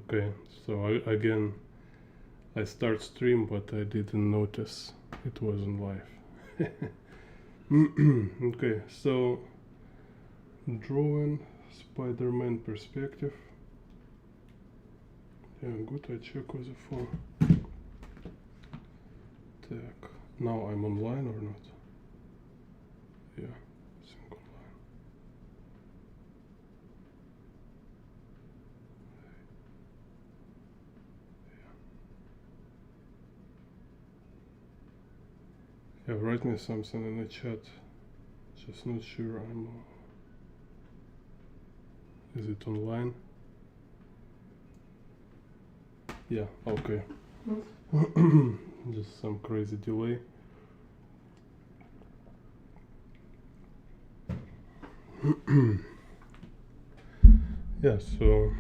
Okay, so again, I start stream, but I didn't notice it wasn't live. Okay, so drawing Spider-Man perspective. Yeah, good, I check with the phone. Так, now I'm online or not? Yeah, I think online. Yeah, write me something in the chat. Just not sure I'm... Is it online? Yeah, okay. Just some crazy delay. Yeah, so...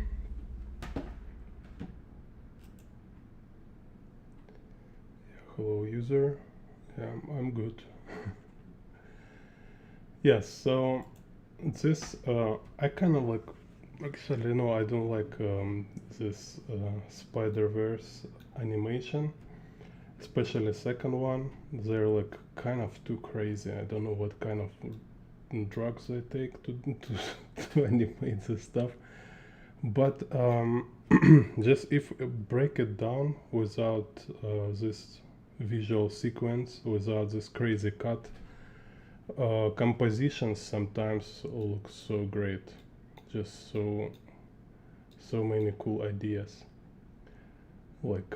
Hello user. Yeah, I'm good. Yes, so this I kind of like, actually no, I don't like this Spider-Verse animation, especially second one. They're like kind of too crazy. I don't know what kind of drugs they take to animate this stuff. But just if break it down without this visual sequence, without this crazy cut, compositions sometimes look so great. Just so many cool ideas, like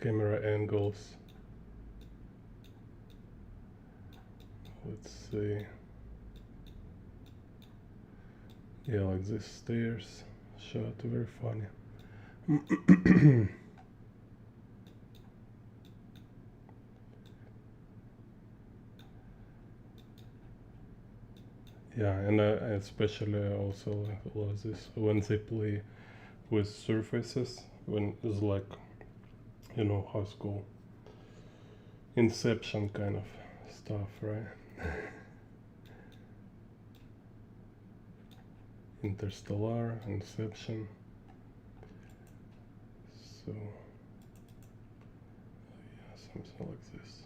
camera angles. Let's see. Yeah, like this stairs shot, very funny. Yeah, and especially also love this when they play with surfaces, when it's like, you know, high school Inception kind of stuff, right? Interstellar, Inception. So yeah, something like this.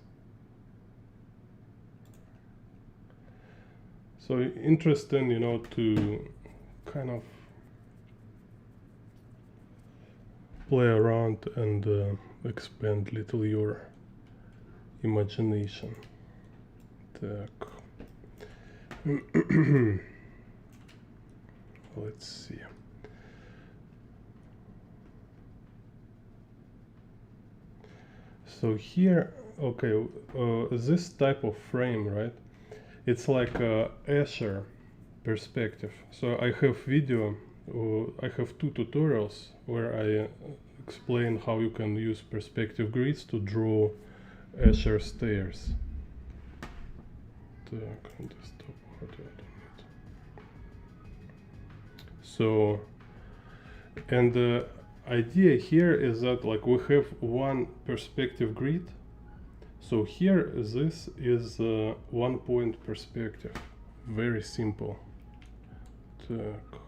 So interesting, you know, to kind of play around and expand little your imagination. Так. Let's see. So here, okay, this type of frame, right? It's like a Escher perspective. So I have video, I have two tutorials where I explain how you can use perspective grids to draw Escher stairs. Так, desktop hardware. So, and the idea here is that like we have one perspective grid. So here this is one point perspective. Very simple. Так.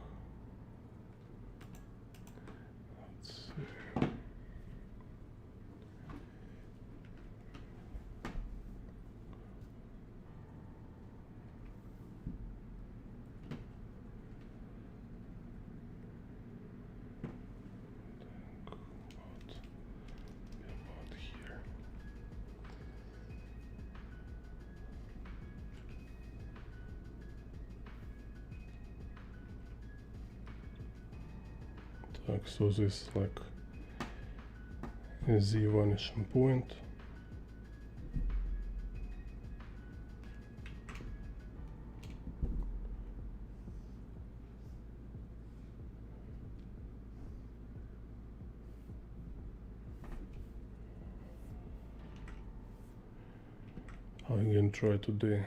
Let's see. About here. Так, so this like Z vanishing point. I can try today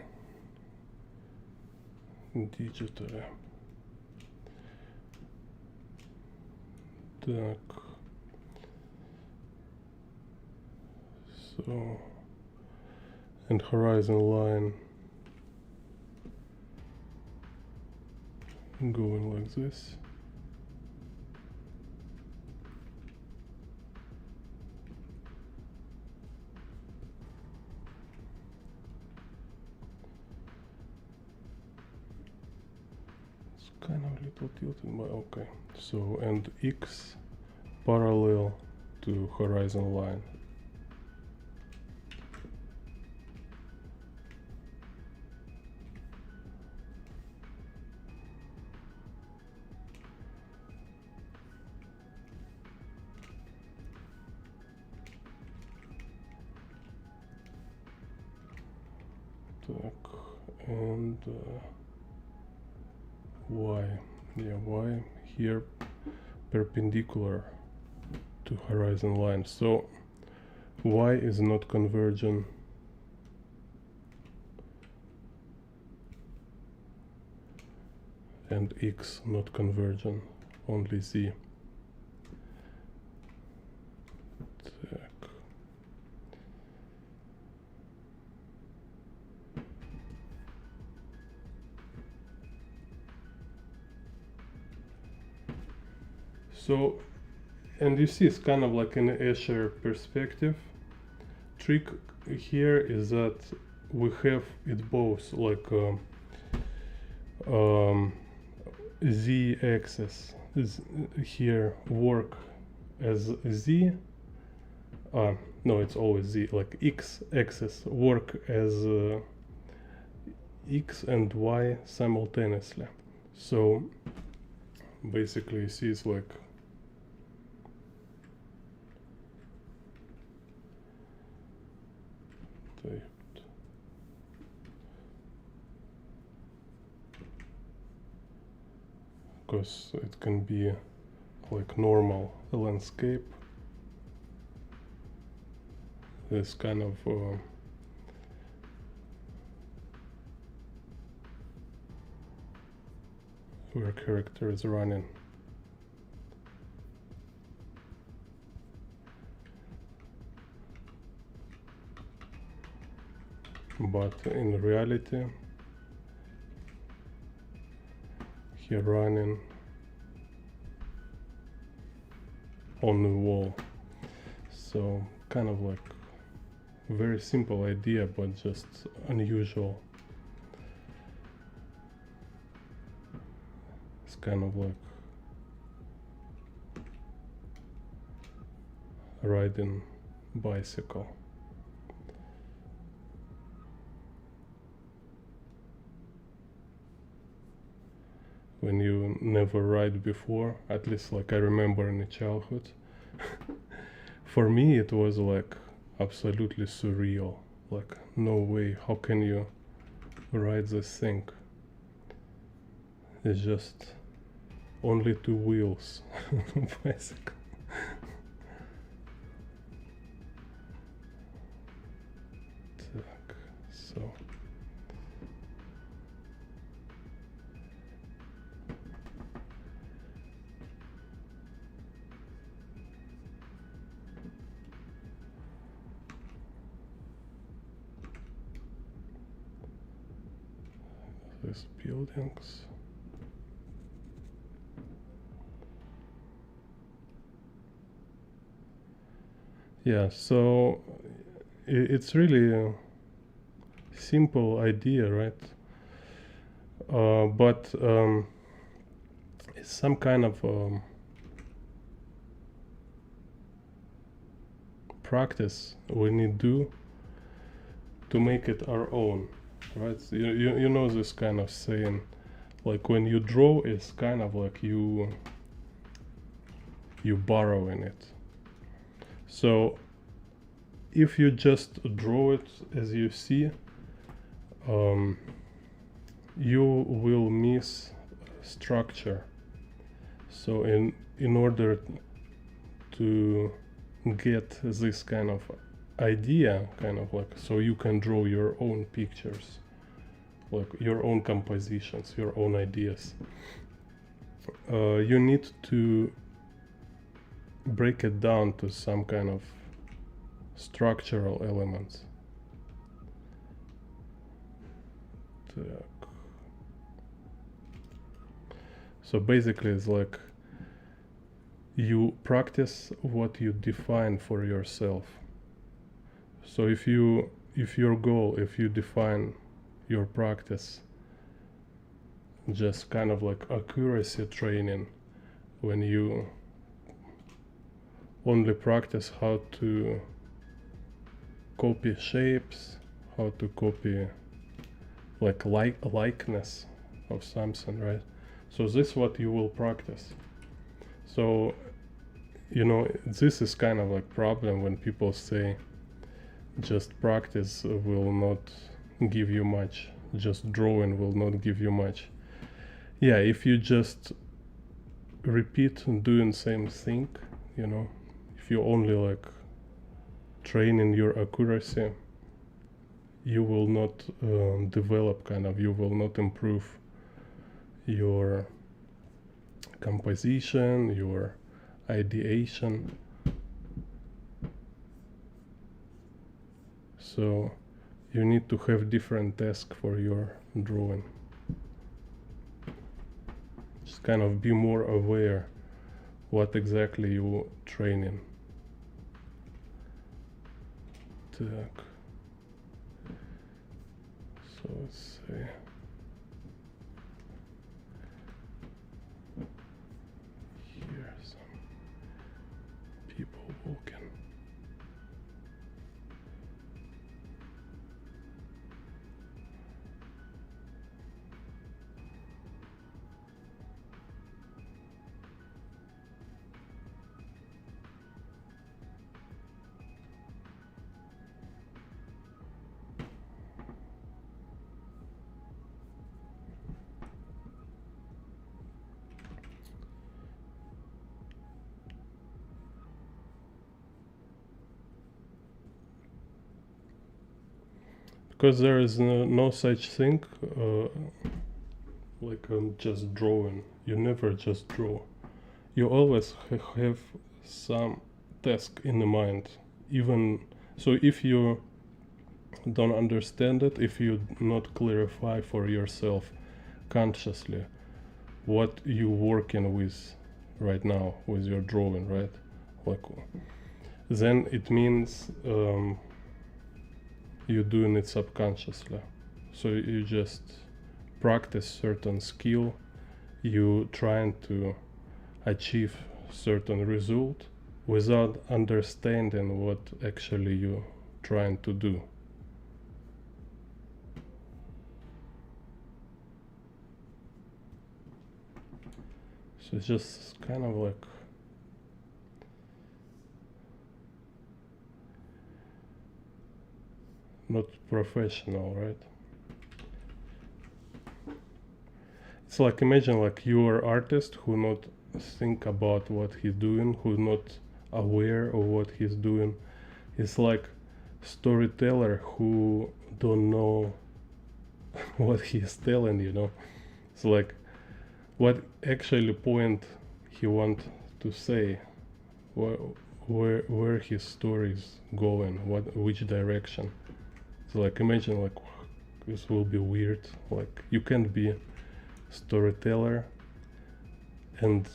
digitally. Так. So, and horizon line going like this. kind of little tilted, but okay. So, and X parallel to horizon line. And y, yeah, y here perpendicular to horizon line. So y is not convergent, and x not convergent, only z. Так. So, and you see it's kind of like an Escher perspective. Trick here is that we have it both like z-axis is here work as z, no, it's always z, like x-axis work as x and y simultaneously. So basically you see it's like because it can be like normal landscape, this kind of where character is running. But in reality, he running on the wall. So kind of like very simple idea, but just unusual. It's kind of like riding bicycle. When you never ride before, at least like I remember in the childhood. For me it was like absolutely surreal, like no way, how can you ride this thing? It's just only two wheels bicycle. So these buildings. Yeah, so it's really a simple idea, right? But it's some kind of practice we need to make it our own, right? So you know this kind of saying, like when you draw, it's kind of like you borrowing it. So if you just draw it as you see, you will miss structure. So in order to get this kind of idea, kind of like, so you can draw your own pictures, like your own compositions, your own ideas, you need to break it down to some kind of structural elements. So basically it's like you practice what you define for yourself. So if your goal, if you define your practice just kind of like accuracy training, when you only practice how to copy shapes, how to copy like likeness of something, right? So this is what you will practice. So, you know, this is kind of like problem when people say just practice will not give you much, just drawing will not give you much. Yeah, if you just repeat doing same thing, you know, if you only like training your accuracy, you will not develop, kind of, you will not improve your composition, your ideation. So you need to have different task for your drawing. Just kind of be more aware what exactly you training. Так. So let's see. Here some people walking. Because there is no such thing like just drawing. You never just draw. You always have some task in the mind. Even so, if you don't understand it, if you not clarify for yourself consciously what you working with right now with your drawing, right? Like, then it means you're doing it subconsciously. So you just practice certain skill, you trying to achieve certain result without understanding what actually you trying to do. So it's just kind of like not professional, right? It's like, imagine like you are artist who not think about what he's doing, who not aware of what he's doing. It's like storyteller who don't know what he's telling, you know. It's like what actually point he want to say, where his story is going, which direction. So like, imagine like this will be weird. Like, you can't be storyteller and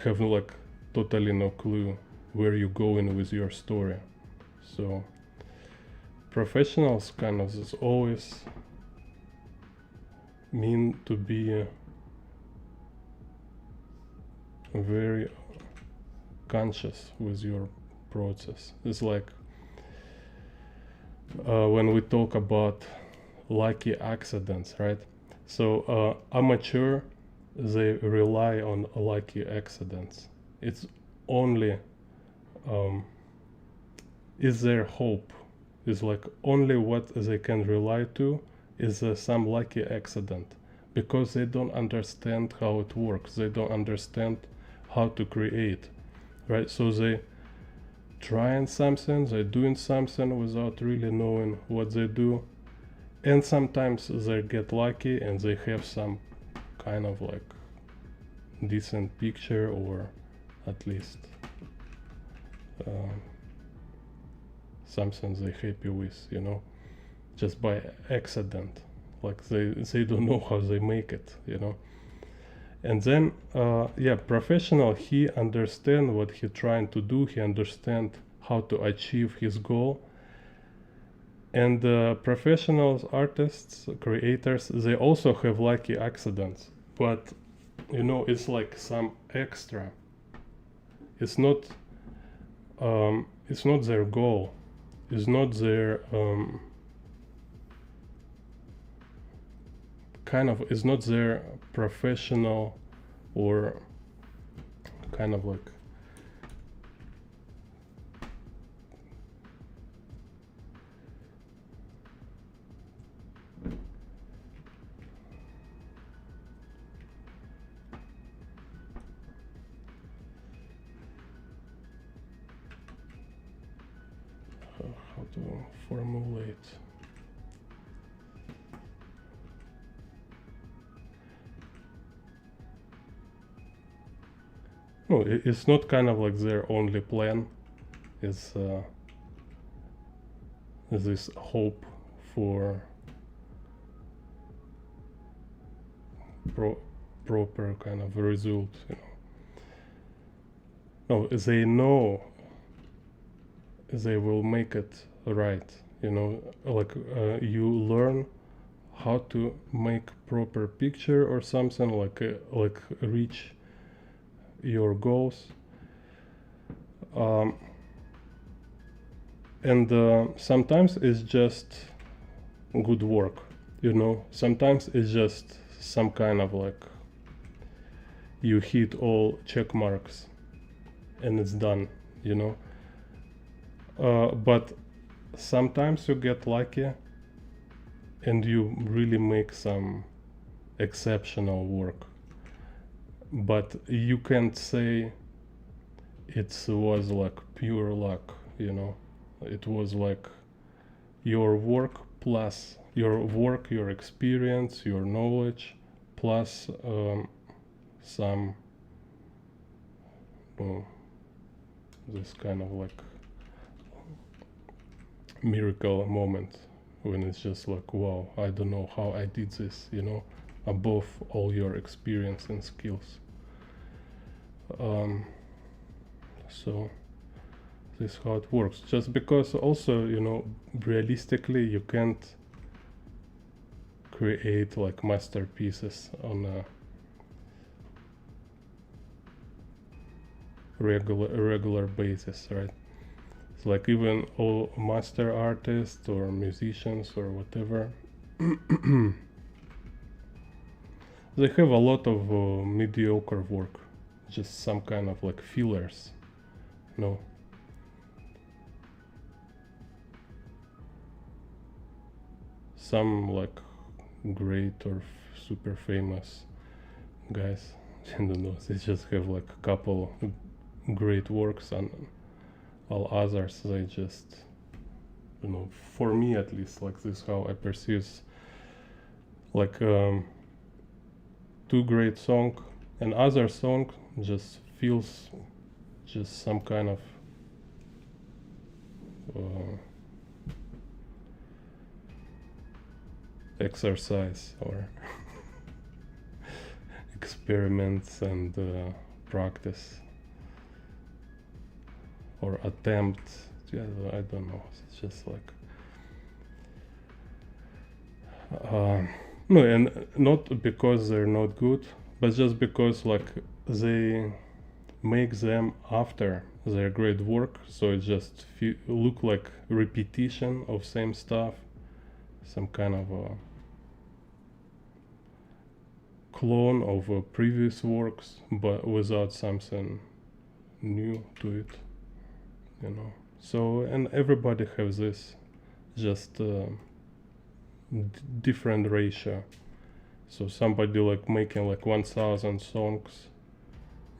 have like totally no clue where you're going with your story. So professionals kind of is always mean to be very conscious with your process. It's like when we talk about lucky accidents, right? So amateur, they rely on lucky accidents. It's only is their hope. Is like only what they can rely to is some lucky accident, because they don't understand how it works. They don't understand how to create, right? So they trying something, they're doing something without really knowing what they do, and sometimes they get lucky and they have some kind of like decent picture, or at least something they're happy with, you know, just by accident. Like they don't know how they make it, you know. And then yeah, professional, he understand what he trying to do, he understand how to achieve his goal. And professionals, artists, creators, they also have lucky accidents, but you know, it's like some extra. It's not their goal. It's not their it's not their professional or kind of like how to formulate. No, it's not kind of like their only plan. It's this hope for proper kind of result, you know. No, they know they will make it right, you know, like you learn how to make proper picture or something, like reach your goals, and sometimes it's just good work, you know. Sometimes it's just some kind of like you hit all check marks and it's done, you know. But sometimes you get lucky and you really make some exceptional work, but you can't say it was like pure luck, you know. It was like your work plus your experience, your knowledge, plus some this kind of like miracle moment when it's just like, wow, I don't know how I did this, you know, above all your experience and skills. So this is how it works. Just because also, you know, realistically you can't create like masterpieces on a regular basis, right? It's like even all master artists or musicians or whatever, they have a lot of mediocre work, just some kind of like fillers, no. Some like great or super famous guys, I don't know, they just have like a couple great works, and all others they just, you know, for me at least, like this how I perceive, like two great song and other song just feels just some kind of exercise or experiments and practice or attempt. Yeah, I don't know. It's just like no, and not because they're not good, but just because like they make them after their great work, so it just look like repetition of same stuff, some kind of a clone of previous works, but without something new to it, you know. So, and everybody has this, just different ratio. So somebody like making like 1000 songs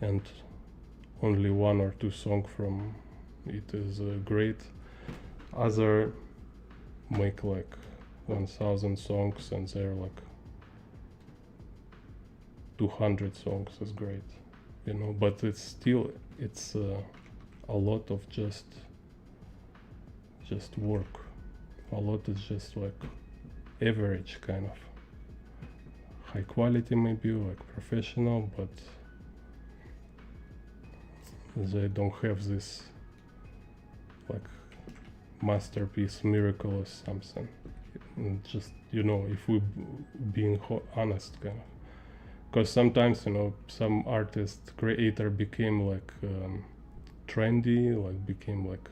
and only one or two songs from it is great. Other make like 1000 songs and they're like 200 songs is great, you know. But it's still, it's a lot of just work. A lot is just like average kind of high quality, maybe like professional, but they don't have this like masterpiece miracle or something. And just, you know, if we being honest, kind of because sometimes, you know, some artist creator became like trendy, like became like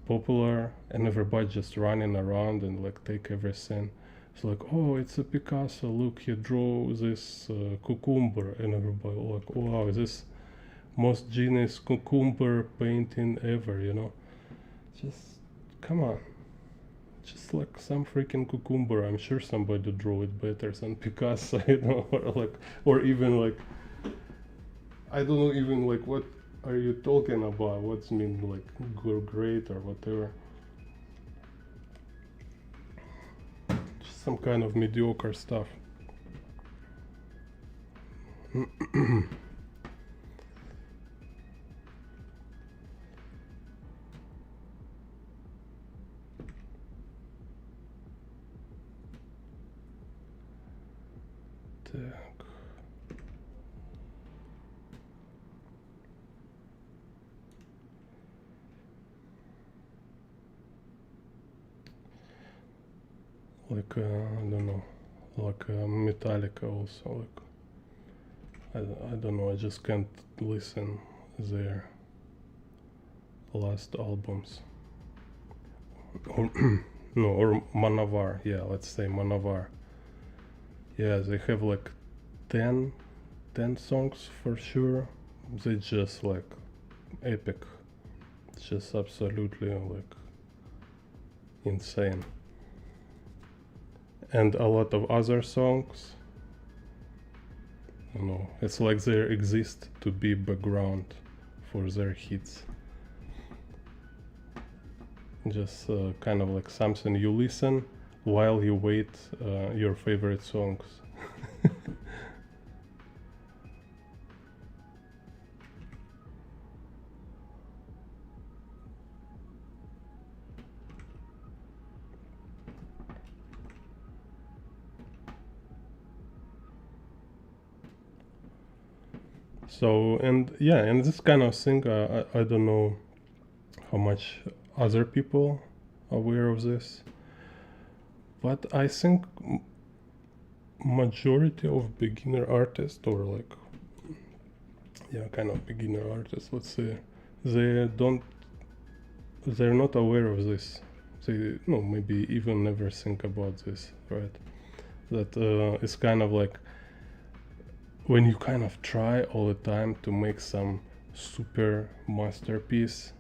popular, and everybody just running around and like take everything. It's like, oh, it's a Picasso, look, he drew this cucumber, and everybody like, wow, this most genius cucumber painting ever, you know. Just come on, just like some freaking cucumber. I'm sure somebody drew it better than Picasso, you know, or like, or even like, I don't know, even like, what are you talking about? What's mean like great or whatever? Just some kind of mediocre stuff. Так. Like I don't know, like Metallica also. Like I don't know. I just can't listen their last albums. Or no, or Manavar. Yeah, let's say Manavar. Yeah, they have like 10, 10 songs for sure. They just like epic. It's just absolutely like insane. And a lot of other songs, you know, it's like they exist to be background for their hits. Just kind of like something you listen while you wait your favorite songs. So, and yeah, and this kind of thing, I don't know how much other people are aware of this, but I think majority of beginner artists, or like, yeah, kind of beginner artists, let's say, they don't, they're not aware of this. They, no, maybe even never think about this, right? That it's kind of like when you kind of try all the time to make some super masterpiece,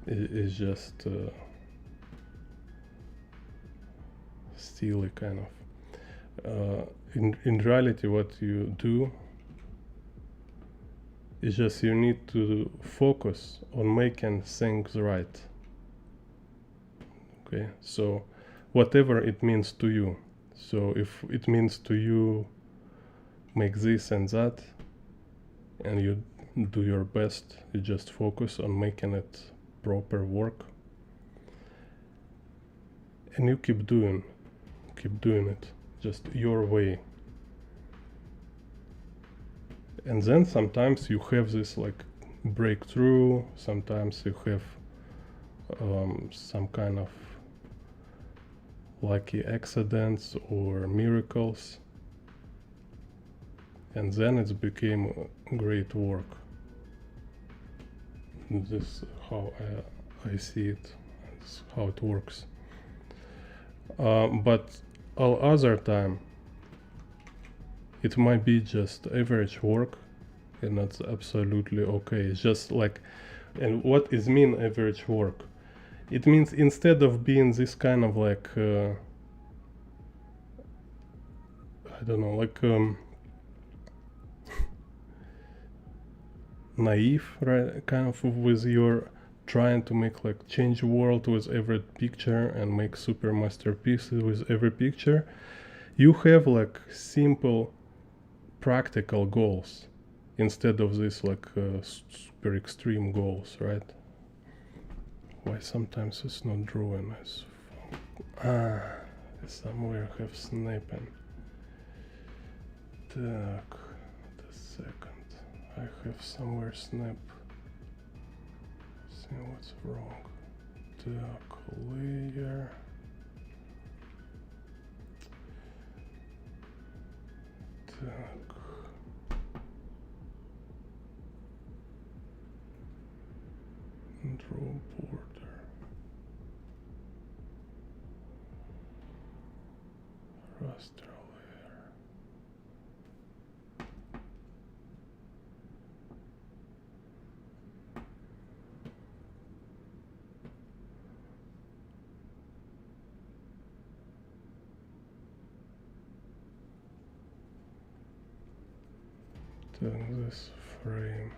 it is just silly kind of. In reality, what you do is just you need to focus on making things right. Okay, so whatever it means to you. So if it means to you make this and that, and you do your best, you just focus on making it proper work, and you keep doing it just your way. And then sometimes you have this like breakthrough, sometimes you have some kind of lucky accidents or miracles, and then it became great work. This is how I see it. It's how it works. But all other time, it might be just average work, and that's absolutely okay. It's just like, and what is mean average work? It means instead of being this kind of like, I don't know, like naive, right? Kind of with your trying to make like change world with every picture and make super masterpieces with every picture. You have like simple practical goals instead of this like super extreme goals, right? Why sometimes it's not drawing as somewhere I have snapping. Так, the second I have somewhere snap. See what's wrong. Так, layer. Так. Draw border. Raster layer. Then this frame.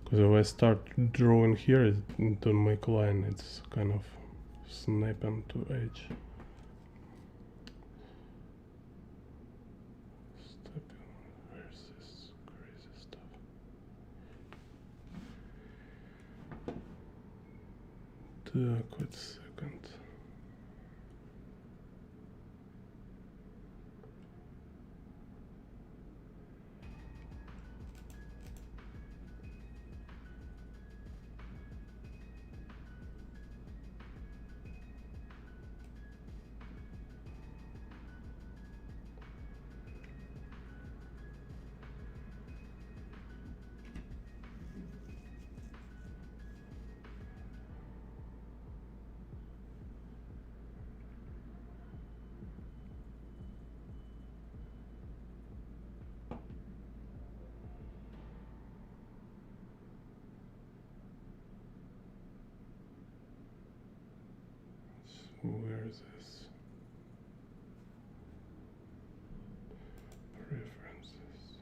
Because if I start drawing here, it don't make line, it's kind of snapping to edge. Stepping, where's this crazy stuff? Так, wait a second. Where is this? Preferences.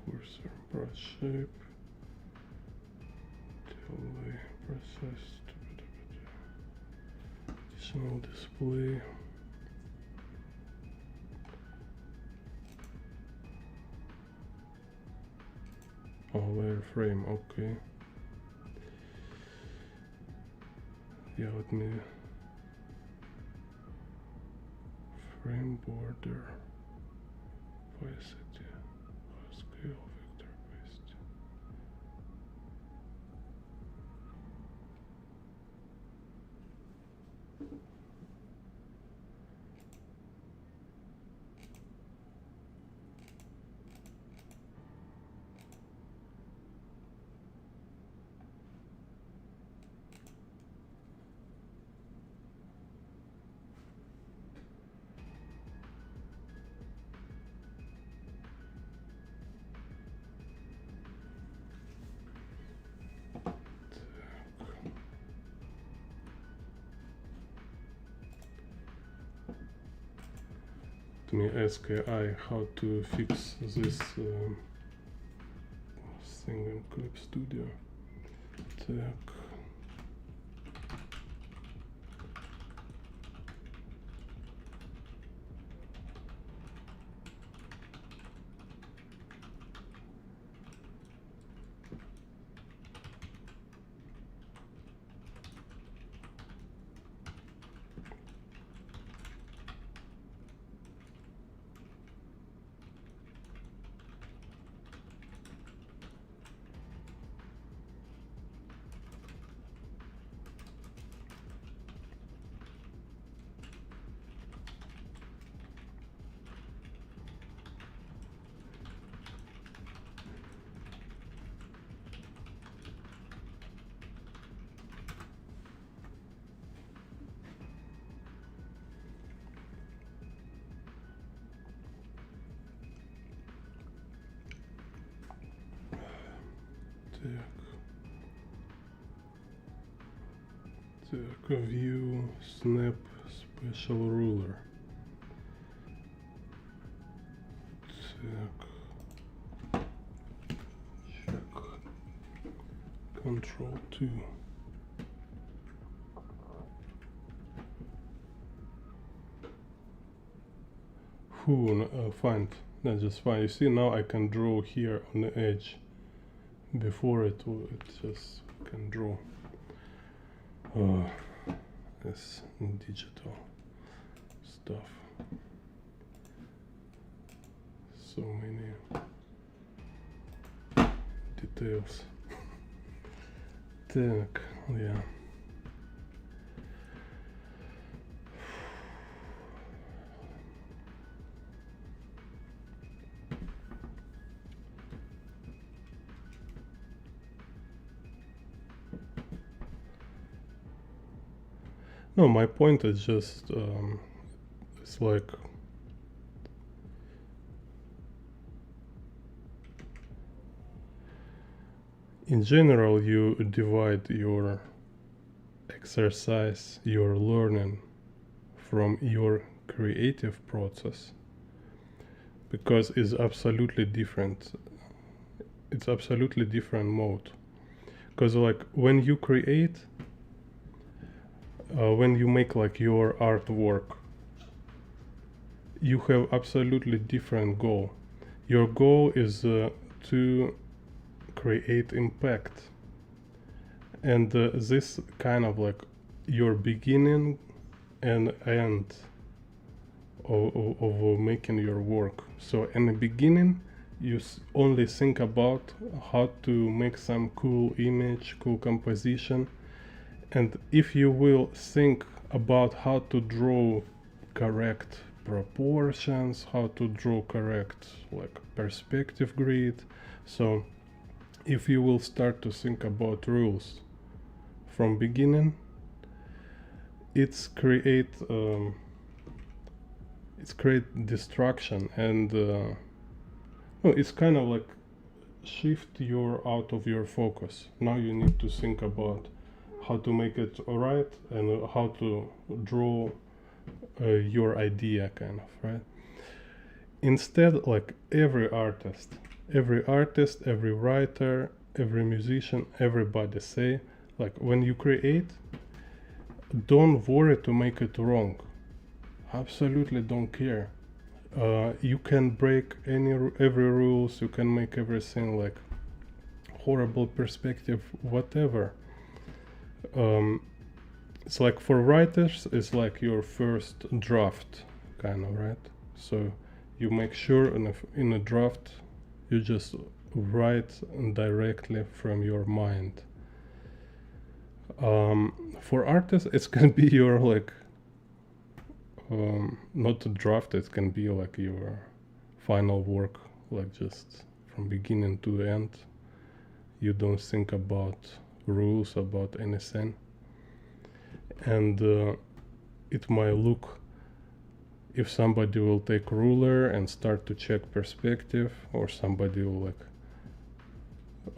Cursor, brush shape, delay, process, additional display. Oh, wireframe, okay. Yeah, let me frame border, opacity, scale, vector paste. Let me ask AI how to fix this thing in Clip Studio. Так. Так, view, snap, special ruler. Так, check, Control 2. Fine, that's just fine. You see, now I can draw here on the edge. Before it just can draw. This digital stuff. So many details. Так, yeah. No, my point is just, it's like, in general, you divide your exercise, your learning from your creative process, because it's absolutely different. It's absolutely different mode. Because like when you create, when you make like your artwork, you have absolutely different goal. Your goal is to create impact, and this kind of like your beginning and end of making your work. So in the beginning, you only think about how to make some cool image, cool composition. And if you will think about how to draw correct proportions, how to draw correct like perspective grid, so if you will start to think about rules from beginning, it's create distraction, and no, it's kind of like shift your out of your focus. Now you need to think about how to make it right and how to draw your idea, kind of, right? Instead, like every artist, every writer, every musician, everybody say, like when you create, don't worry to make it wrong. Absolutely don't care. You can break every rules, you can make everything like horrible perspective, whatever. It's like for writers, it's like your first draft, kind of, right? So you make sure in a draft you just write directly from your mind. For artists, it's gonna be your like not a draft, it can be like your final work, like just from beginning to end. You don't think about rules, about anything, and it might look, if somebody will take ruler and start to check perspective, or somebody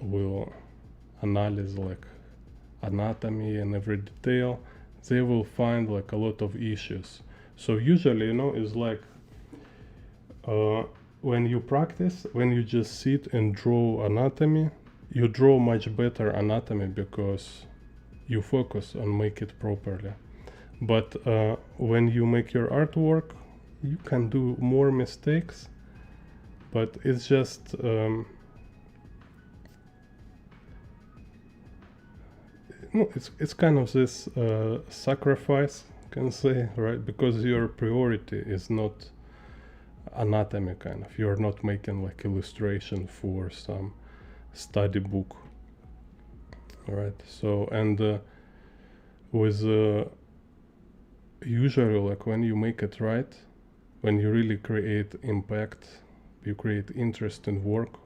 will analyze like anatomy and every detail, they will find like a lot of issues. So usually, it's like when you practice, when you just sit and draw anatomy, you draw much better anatomy because you focus on make it properly. But when you make your artwork, you can do more mistakes, but it's just it's kind of this sacrifice, can say, right? Because your priority is not anatomy, kind of. You're not making like illustration for some study book, right? So, and with usually like when you make it right, when you really create impact, you create interesting work,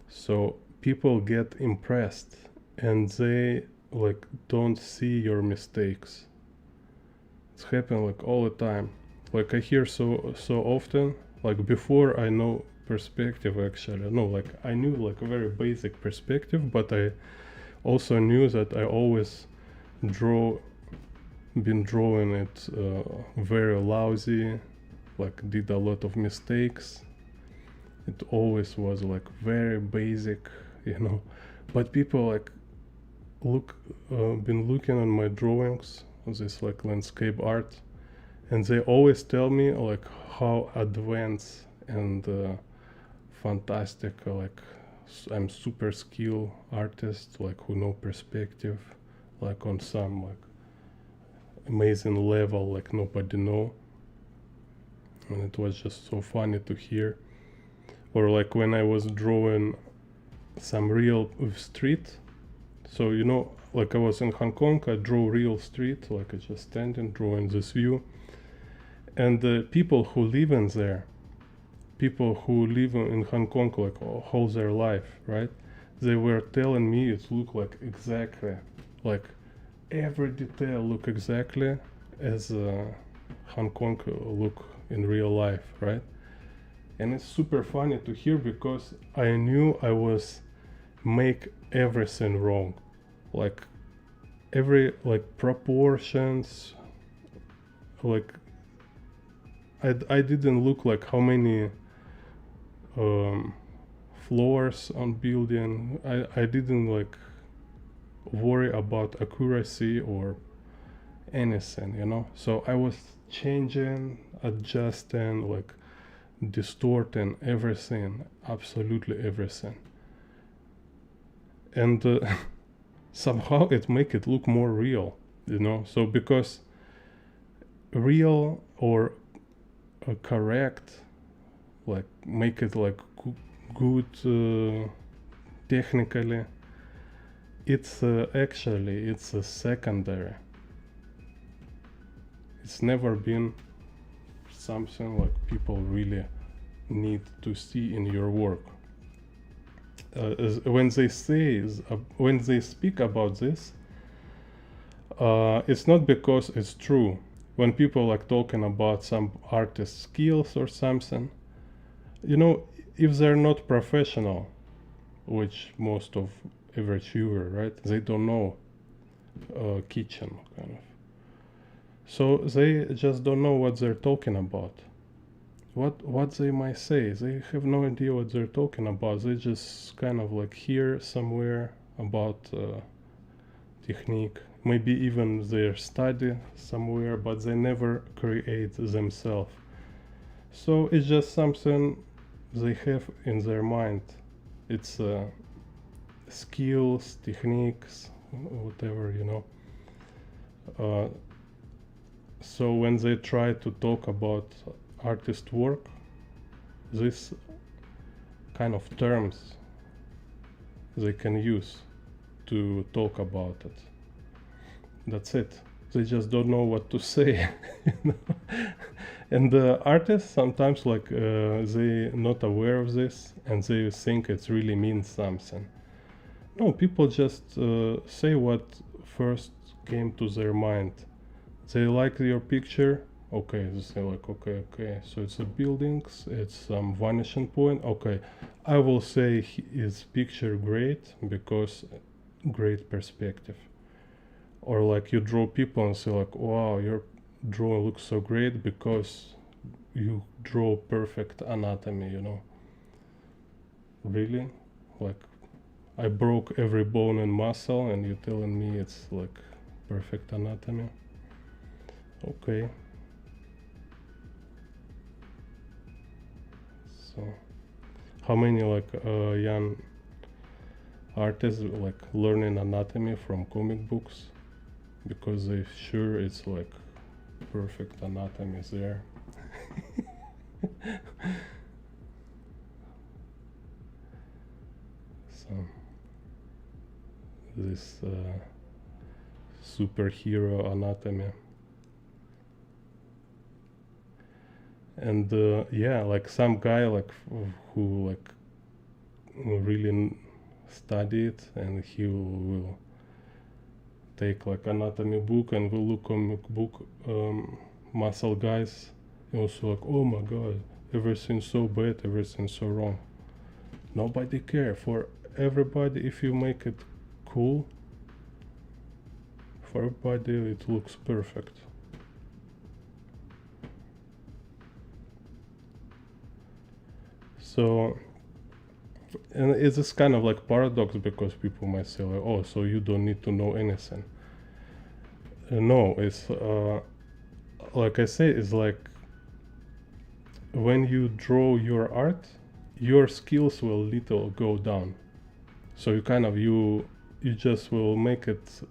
so people get impressed and they like don't see your mistakes. It's happening like all the time. Like I hear so often, like before I know perspective actually. No, like I knew like a very basic perspective, but I also knew that I always draw been drawing it very lousy, like did a lot of mistakes. It always was like very basic, you know. But people like been looking on my drawings, this like landscape art, and they always tell me like how advanced and fantastic, like I'm super skilled artist, like who know perspective, like on some like amazing level, like nobody know. And it was just so funny to hear. Or like when I was drawing some real street, so you know, like I was in Hong Kong, I drew real street, like I just standing drawing this view, and the people who live in there, people who live in Hong Kong like whole their life, right? They were telling me it looked like exactly, like every detail look exactly as Hong Kong look in real life, right? And it's super funny to hear because I knew I was make everything wrong, like every like proportions, like I didn't look like how many floors on building. I didn't like worry about accuracy or anything, you know. So I was changing, adjusting, like distorting everything, absolutely everything, and somehow it make it look more real, you know. So because real or correct, like make it like good technically, it's actually it's a secondary. It's never been something like people really need to see in your work. When they say when they speak about this, it's not because it's true. When people like talking about some artist skills or something, you know, if they're not professional, which most of average viewer, right, they don't know kitchen kind of, so they just don't know what they're talking about. What they might say, they have no idea what they're talking about. They just kind of like hear somewhere about technique, maybe even their study somewhere, but they never create themselves. So it's just something they have in their mind. It's skills, techniques, whatever, you know. So when they try to talk about artist work, this kind of terms they can use to talk about it. That's it. They just don't know what to say. You know? And the artists sometimes like they not aware of this and they think it really means something. No, people just say what first came to their mind. They like your picture, okay, they say like okay, so it's a buildings, it's some vanishing point, okay, I will say his picture great because great perspective. Or like you draw people and say like, wow, your drawing looks so great because you draw perfect anatomy, you know. Really? Like I broke every bone and muscle and you're telling me it's like perfect anatomy? Okay. So how many like young artists like learning anatomy from comic books because they sure it's like perfect anatomy is there. So this superhero anatomy. And yeah, like some guy like who like really study it, and he will take like anatomy book and will look comic book muscle guys. He also like, oh my god, everything's so bad, everything's so wrong. Nobody care. For everybody, if you make it cool, for everybody it looks perfect. So, and it's this kind of like paradox, because people might say like, oh, so you don't need to know anything. No, it's like I say, it's like when you draw your art, your skills will little go down. So you kind of you just will make it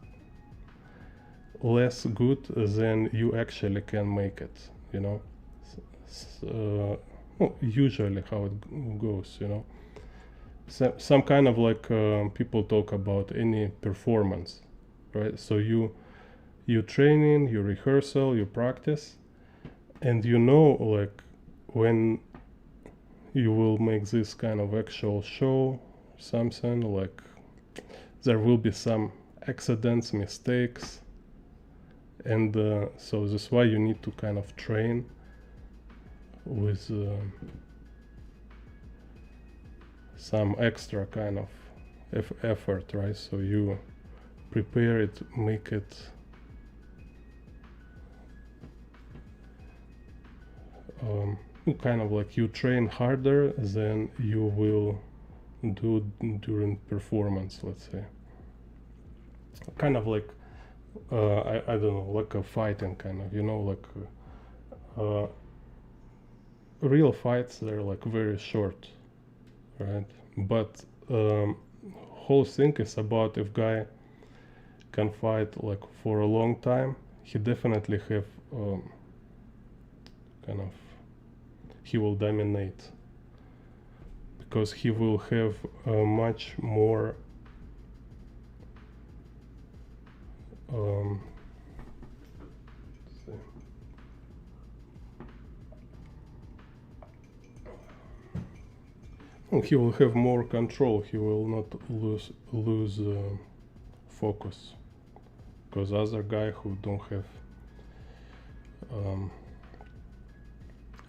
less good than you actually can make it, you know. Well, usually how it goes, you know. Some kind of like people talk about any performance, right? So you training, you rehearsal, you practice, and you know like when you will make this kind of actual show, something like there will be some accidents, mistakes, and so that's why you need to kind of train with some extra kind of effort, right? So you prepare it, make it kind of like you train harder than you will do during performance, let's say. Kind of like I don't know, like a fighting kind of, you know, like real fights, they're like very short, right? But whole thing is about if guy can fight like for a long time, he definitely have kind of, he will dominate, because he will have much more he will have more control. He will not lose focus, because other guy who don't have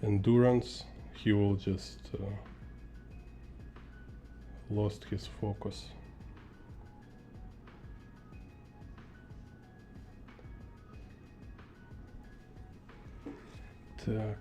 endurance, he will just lost his focus. Так.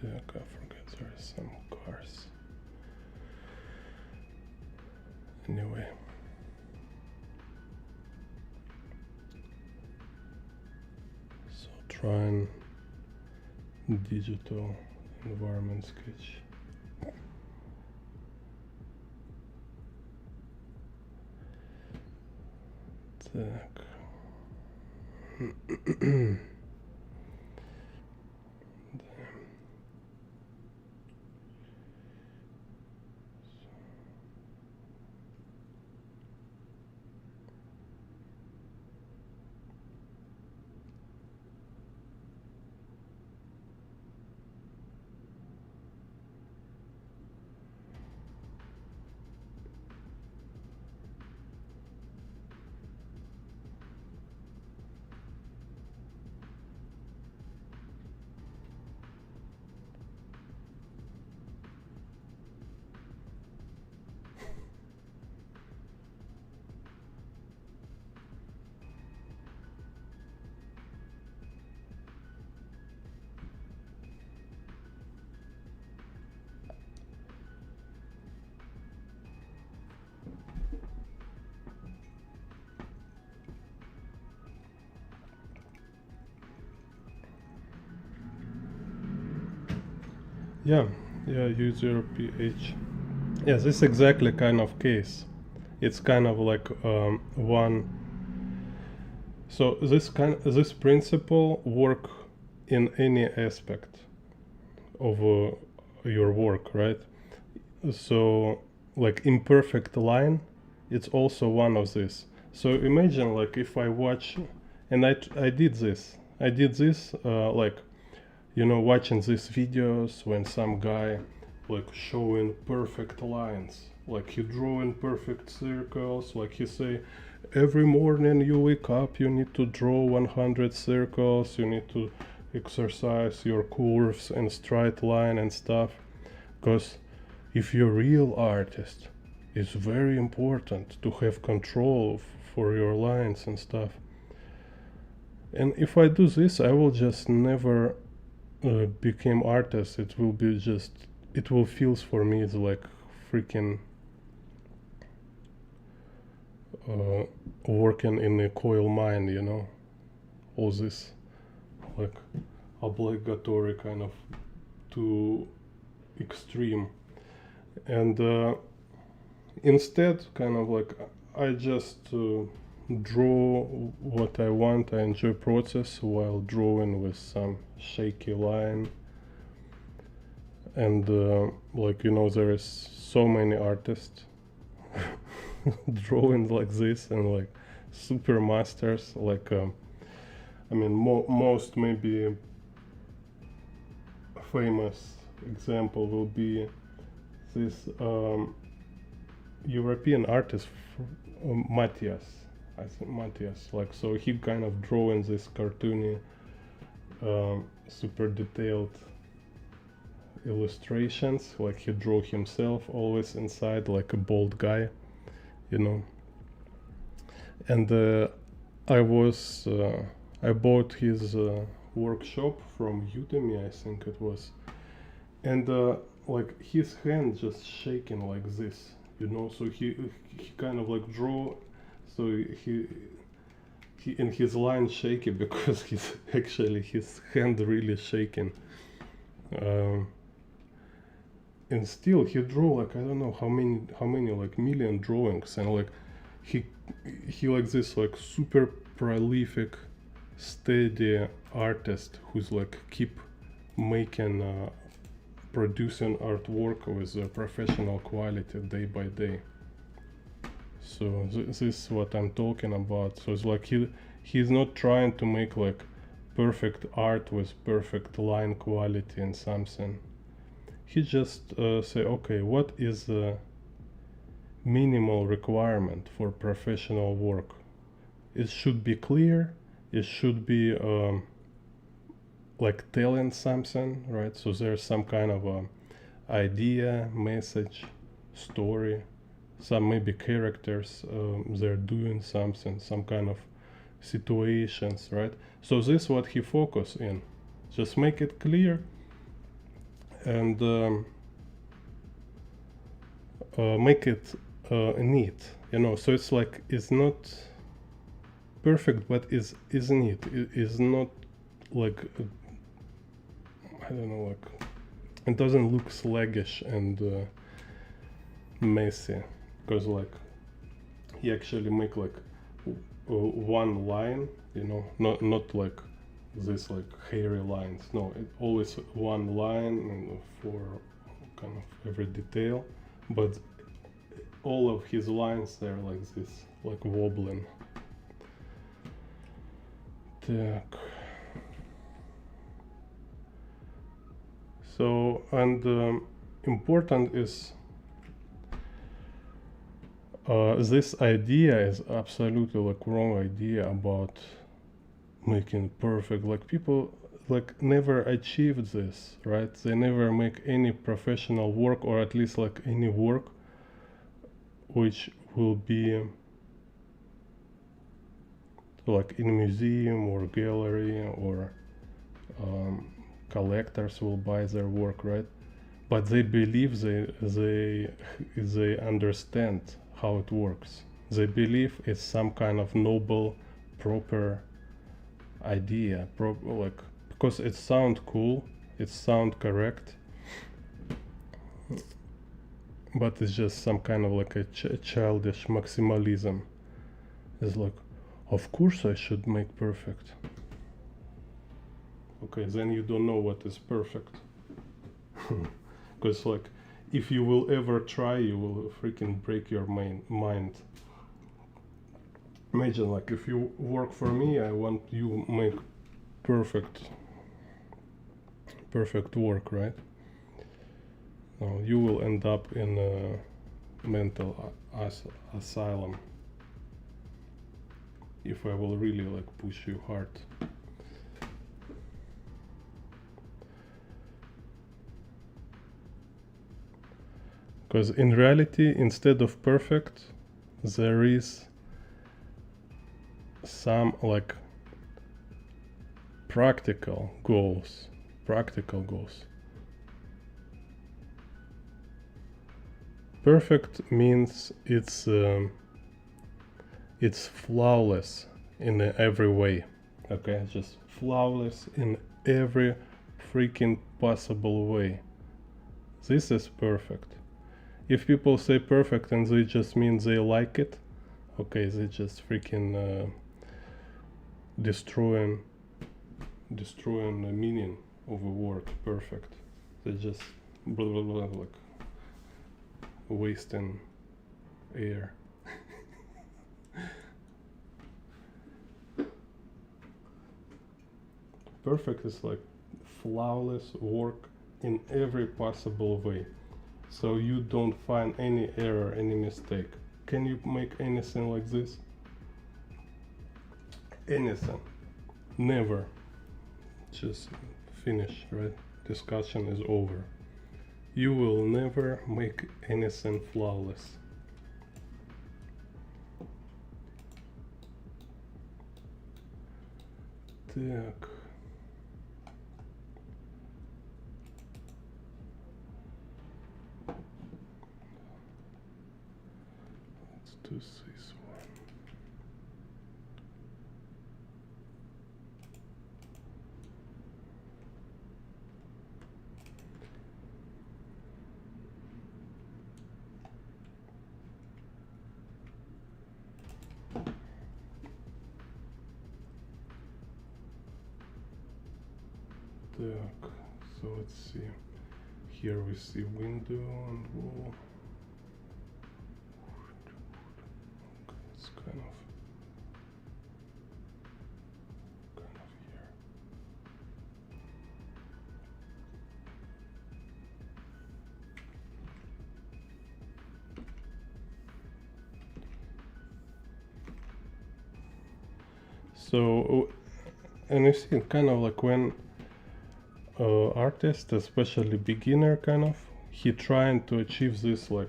Так, I forget there are some cars. Anyway. So trying digital environment sketch. Так. Yeah, U0PH. Yes, it's exactly kind of case. It's kind of like one So this principle work in any aspect of your work, right? So like imperfect line, it's also one of this. So imagine like if I watch, and I did this. I did this like, you know, watching these videos when some guy like showing perfect lines, like he drawing perfect circles, like he say every morning you wake up you need to draw 100 circles, you need to exercise your curves and straight line and stuff, because if you're a real artist it's very important to have control for your lines and stuff. And if I do this I will just never become artist. It will be just, it will feels for me it's like freaking working in a coal mine, you know, all this like obligatory kind of too extreme. And instead kind of like I just draw what I want. I enjoy process while drawing with some shaky line. And like, you know, there is so many artists drawing like this and like super masters, like I mean most maybe famous example will be this European artist Matthias, I think Matthias, like, so he kind of drawing this cartoony super detailed illustrations, like he drew himself always inside like a bald guy, you know. And I bought his workshop from Udemy, I think it was, and like his hand just shaking like this, you know. So he kind of like draw, so he and his line shaky because he's actually his hand really shaking. Um, and still he drew like I don't know how many like million drawings, and like he like this like super prolific steady artist who's like keep making producing artwork with professional quality day by day. So this is what I'm talking about. So it's like he's not trying to make like perfect art with perfect line quality and something. He just say, okay, what is the minimal requirement for professional work? It should be clear, it should be like telling something, right? So there's some kind of a idea, message, story, some maybe characters, they're doing something, some kind of situations, right? So this is what he focus in. Just make it clear and make it neat, you know. So it's like it's not perfect, but is neat. It is not like I don't know, like it doesn't look sluggish and messy, because like he actually make like one line, you know, not like this like hairy lines. No, it always one line for kind of every detail, but all of his lines they're like this, like wobbling. Так. So, and important is this idea is absolutely like wrong idea about making perfect. Like people like never achieved this, right? They never make any professional work, or at least like any work which will be like in museum or gallery, or collectors will buy their work, right? But they believe they understand how it works. They believe it's some kind of noble, proper idea, like because it sounds cool, it sounds correct, but it's just some kind of like a childish maximalism. It's like, Of course I should make perfect. Okay, then you don't know what is perfect. Because like, if you will ever try, you will freaking break your mind. Imagine like, if you work for me, I want you make perfect work, right? No, you will end up in a mental asylum if I will really like push you hard. Because in reality, instead of perfect, there is some like practical goals. Perfect means it's flawless in every way. Okay, just flawless in every freaking possible way. This is perfect. If people say perfect and they just mean they like it, okay, they just freaking destroying the meaning of a word perfect. They just blah blah blah, like wasting air. Perfect is like flawless work in every possible way. So you don't find any error, any mistake. Can you make anything like this? Anything. Never. Just finish, right? Discussion is over. You will never make anything flawless. Так. Let's do this one. Так, so let's see. Here we see window and wall. It's kind of here. So, and you see, kind of like when artist, especially beginner, kind of, he trying to achieve this like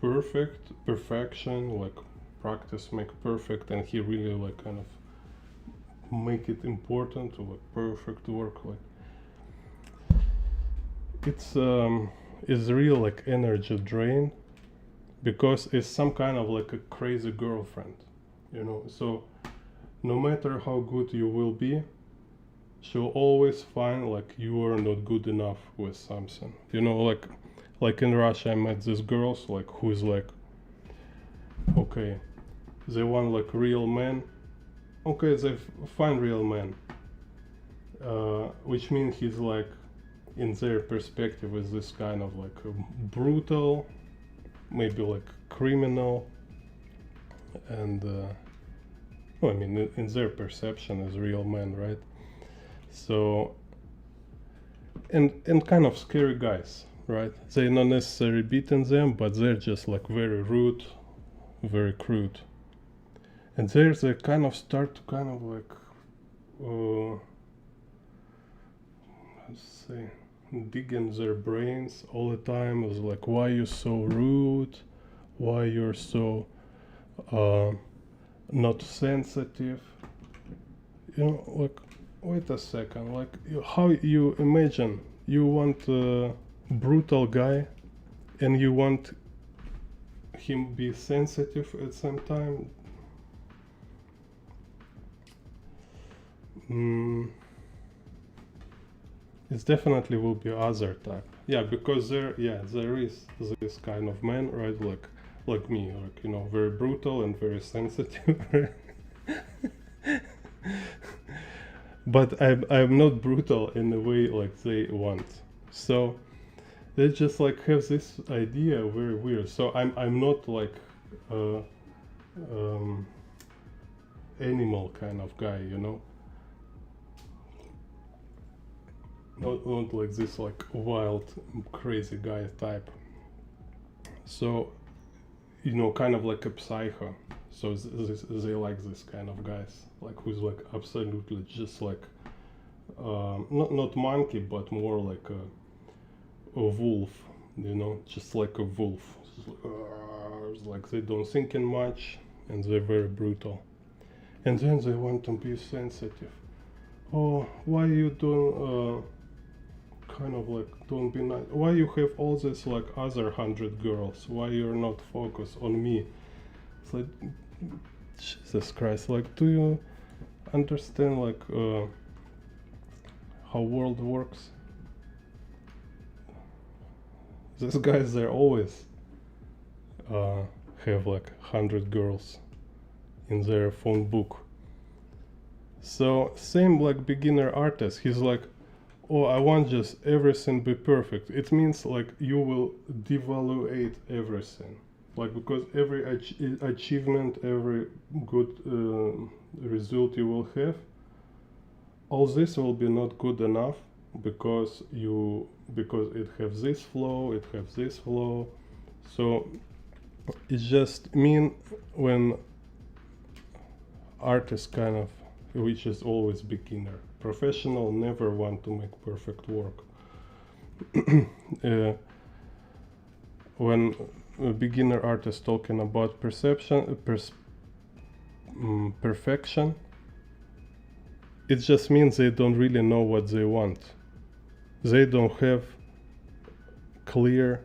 perfection, like practice make perfect, and he really like kind of make it important to like perfect work. Like it's real like energy drain, because it's some kind of like a crazy girlfriend, you know. So no matter how good you will be, she'll always find like you are not good enough with something, you know. Like in Russia, I met these girls like who's like, okay, they want like real men, okay, they find real man, which means he's like, in their perspective, is this kind of like a brutal, maybe like criminal, and well, I mean, in their perception as real men, right? So, and kind of scary guys, right? They're not necessarily beating them, but they're just like very rude, very crude. And there they kind of start to kind of like, let's say, digging their brains all the time. Is like, why you so rude? Why you're so not sensitive? You know, like, wait a second, like, how you imagine you want a brutal guy and you want him be sensitive at the same time? It definitely will be other type. Yeah, because there is this kind of man, right? Like me, like, you know, very brutal and very sensitive. But I'm not brutal in the way like they want. So they just like have this idea very weird. So I'm not like uh, um, animal kind of guy, you know. Not like this like wild crazy guy type. So you know, kind of like a psycho. So they like this kind of guys, like who's like absolutely just like not monkey, but more like a wolf, you know, just like a wolf. Like they don't think in much, and they're very brutal. And then they want to be sensitive. Oh, why you don't kind of like don't be nice? Why you have all this like other 100 girls? Why you're not focused on me? It's like Jesus Christ. Like, do you understand like how world works? These guys they're always have like 100 girls in their phone book. So same like beginner artist, he's like, oh, I want just everything be perfect. It means like you will devaluate everything, like because every achievement, every good result you will have, all this will be not good enough because it has this flow, it has this flow. So it just mean when artist kind of, which is always beginner, professional never want to make perfect work. When a beginner artist talking about perfection, it just means they don't really know what they want. They don't have clear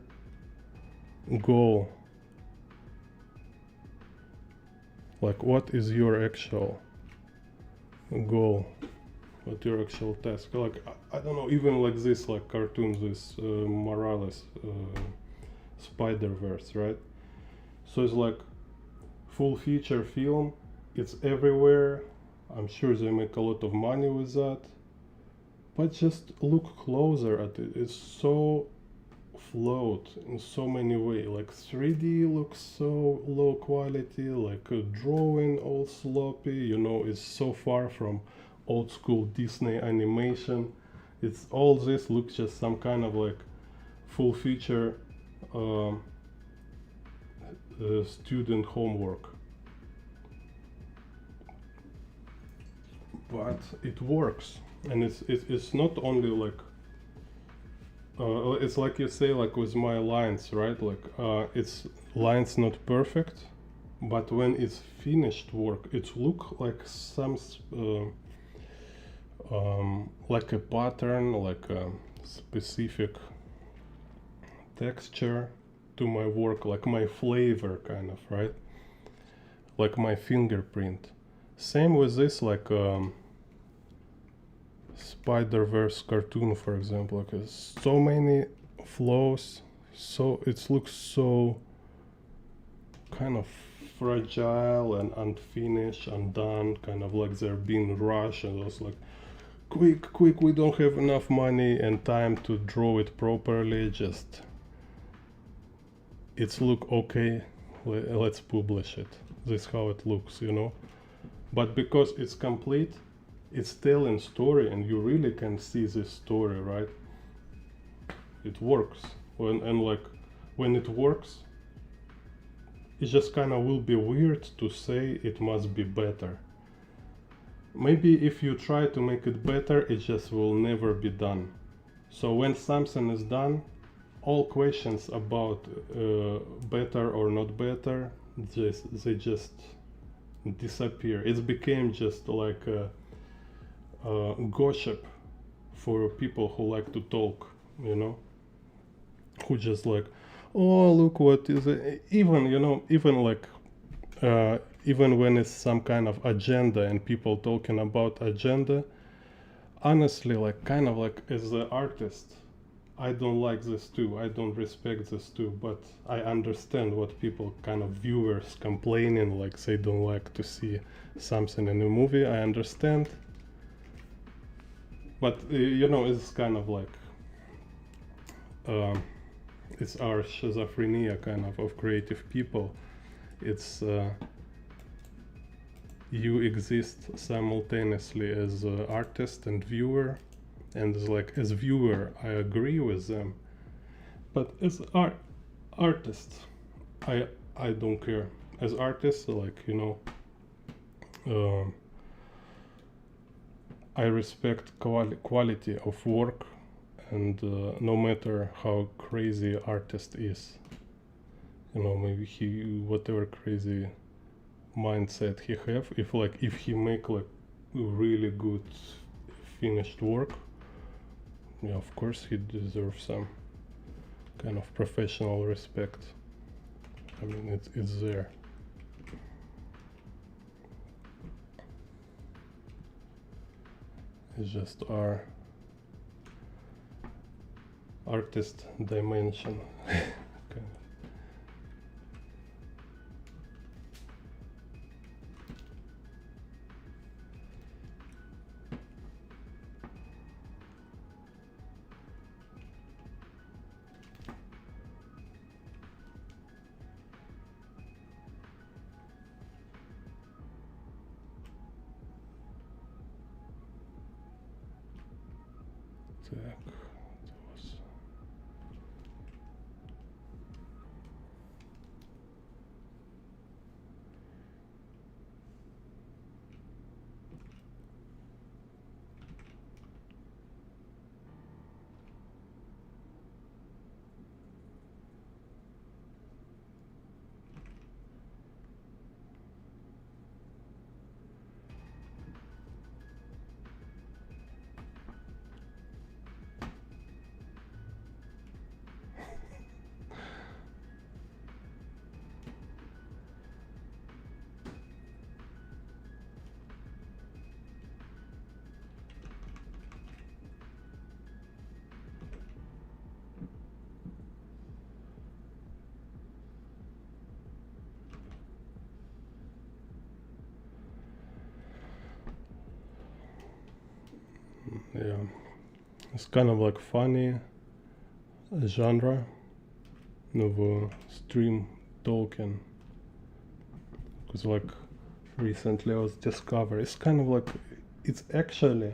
goal. Like, what is your actual goal? What your actual task? Like, I don't know, even like this, like cartoons, this Morales Spider-Verse, right? So it's like full feature film, it's everywhere. I'm sure they make a lot of money with that. But just look closer at it. It's so float in so many ways. Like 3D looks so low quality, like a drawing all sloppy, you know, it's so far from old school Disney animation. It's all this looks just some kind of like full feature student homework. But it works, and it's not only like it's like you say, like with my lines, right? Like it's lines not perfect, but when it's finished work, it look like some like a pattern, like a specific texture to my work, like my flavor, kind of, right? Like my fingerprint. Same with this, like Spider-Verse cartoon, for example. Like so many flows, so it looks so kind of fragile and unfinished, undone, kind of like they're being rushed, and it's like quick, we don't have enough money and time to draw it properly, just it's look okay, let's publish it, this is how it looks, you know. But because it's complete, it's telling story, and you really can see this story, right? It works. And like when it works, it just kind of will be weird to say it must be better. Maybe if you try to make it better, it just will never be done. So when something is done, all questions about better or not better, they just disappear. It became just like a gossip for people who like to talk, you know, who just like, oh, look what is it. Even, you know, even like even when it's some kind of agenda and people talking about agenda, honestly, like kind of like as an artist, I don't like this too. I don't respect this too. But I understand what people, kind of viewers, complaining like they don't like to see something in a movie. I understand. But you know, it's kind of like it's our schizophrenia, kind of creative people. It's you exist simultaneously as artist and viewer, and it's like as viewer I agree with them, but as artist I I don't care. As artist, like, you know, I respect quality of work, and no matter how crazy artist is, you know, maybe he whatever crazy mindset he have, if he make like really good finished work, yeah, of course he deserves some kind of professional respect. I mean, it's there. It's just our artist dimension. Okay. Так, yeah, it's kind of like funny genre of stream talking, because like recently I was discovered it's kind of like it's actually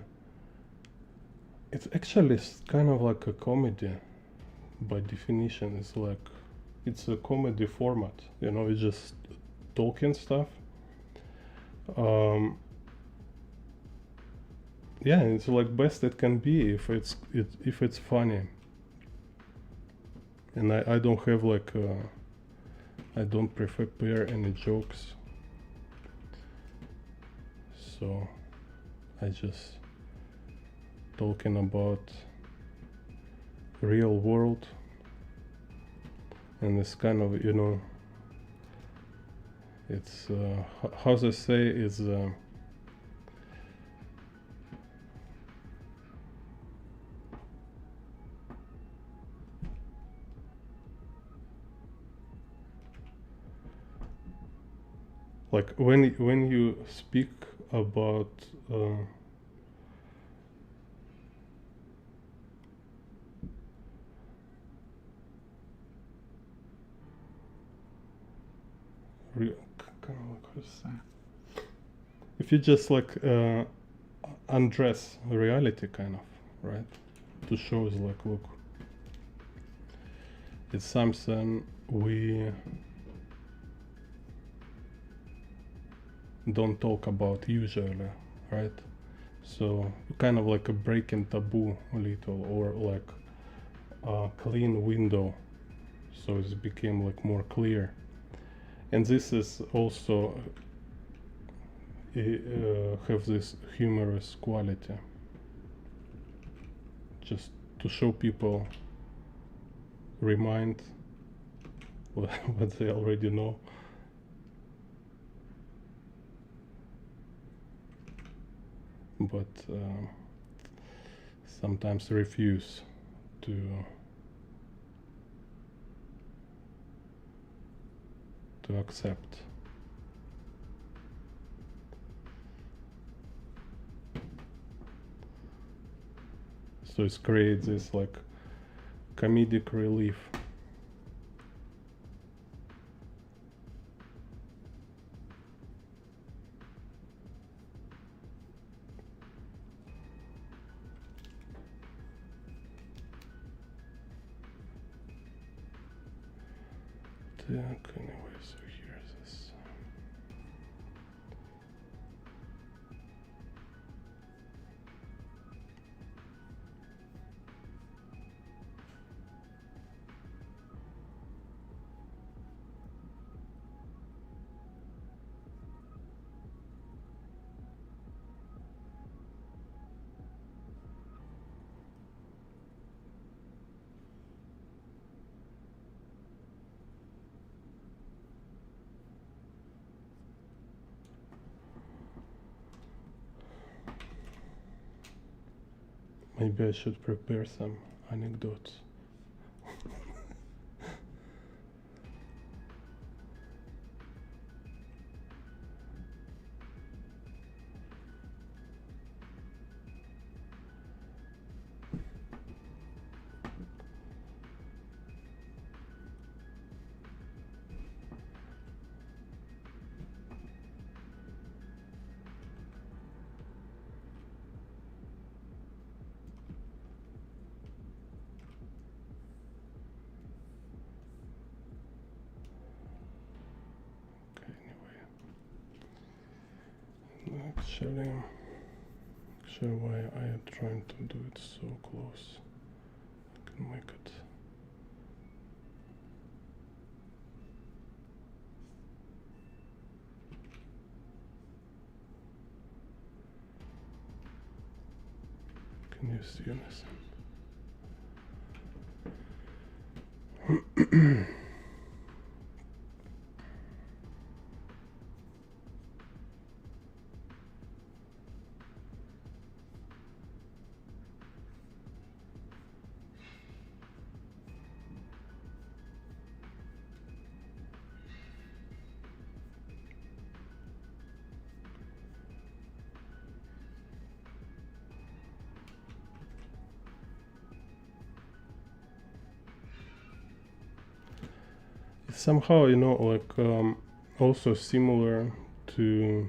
kind of like a comedy by definition. It's like it's a comedy format, you know, it's just talking stuff. Yeah, it's like best it can be if it's funny, and I don't have like I don't prepare any jokes, so I just talking about real world, and it's kind of, you know, it's how they say is like when you speak about kind of like, how to say, if you just like undress reality, kind of, right, to show us like, look, it's something we don't talk about usually, right? So kind of like a breaking taboo a little, or like a clean window, so it became like more clear. And this is also have this humorous quality, just to show people, remind what they already know. But sometimes refuse to accept. So it creates this like comedic relief. Anyway, so here's this. Maybe I should prepare some anecdotes. Actually, why I am trying to do it so close? I can make it. Can you see anything? Somehow, you know, like also similar to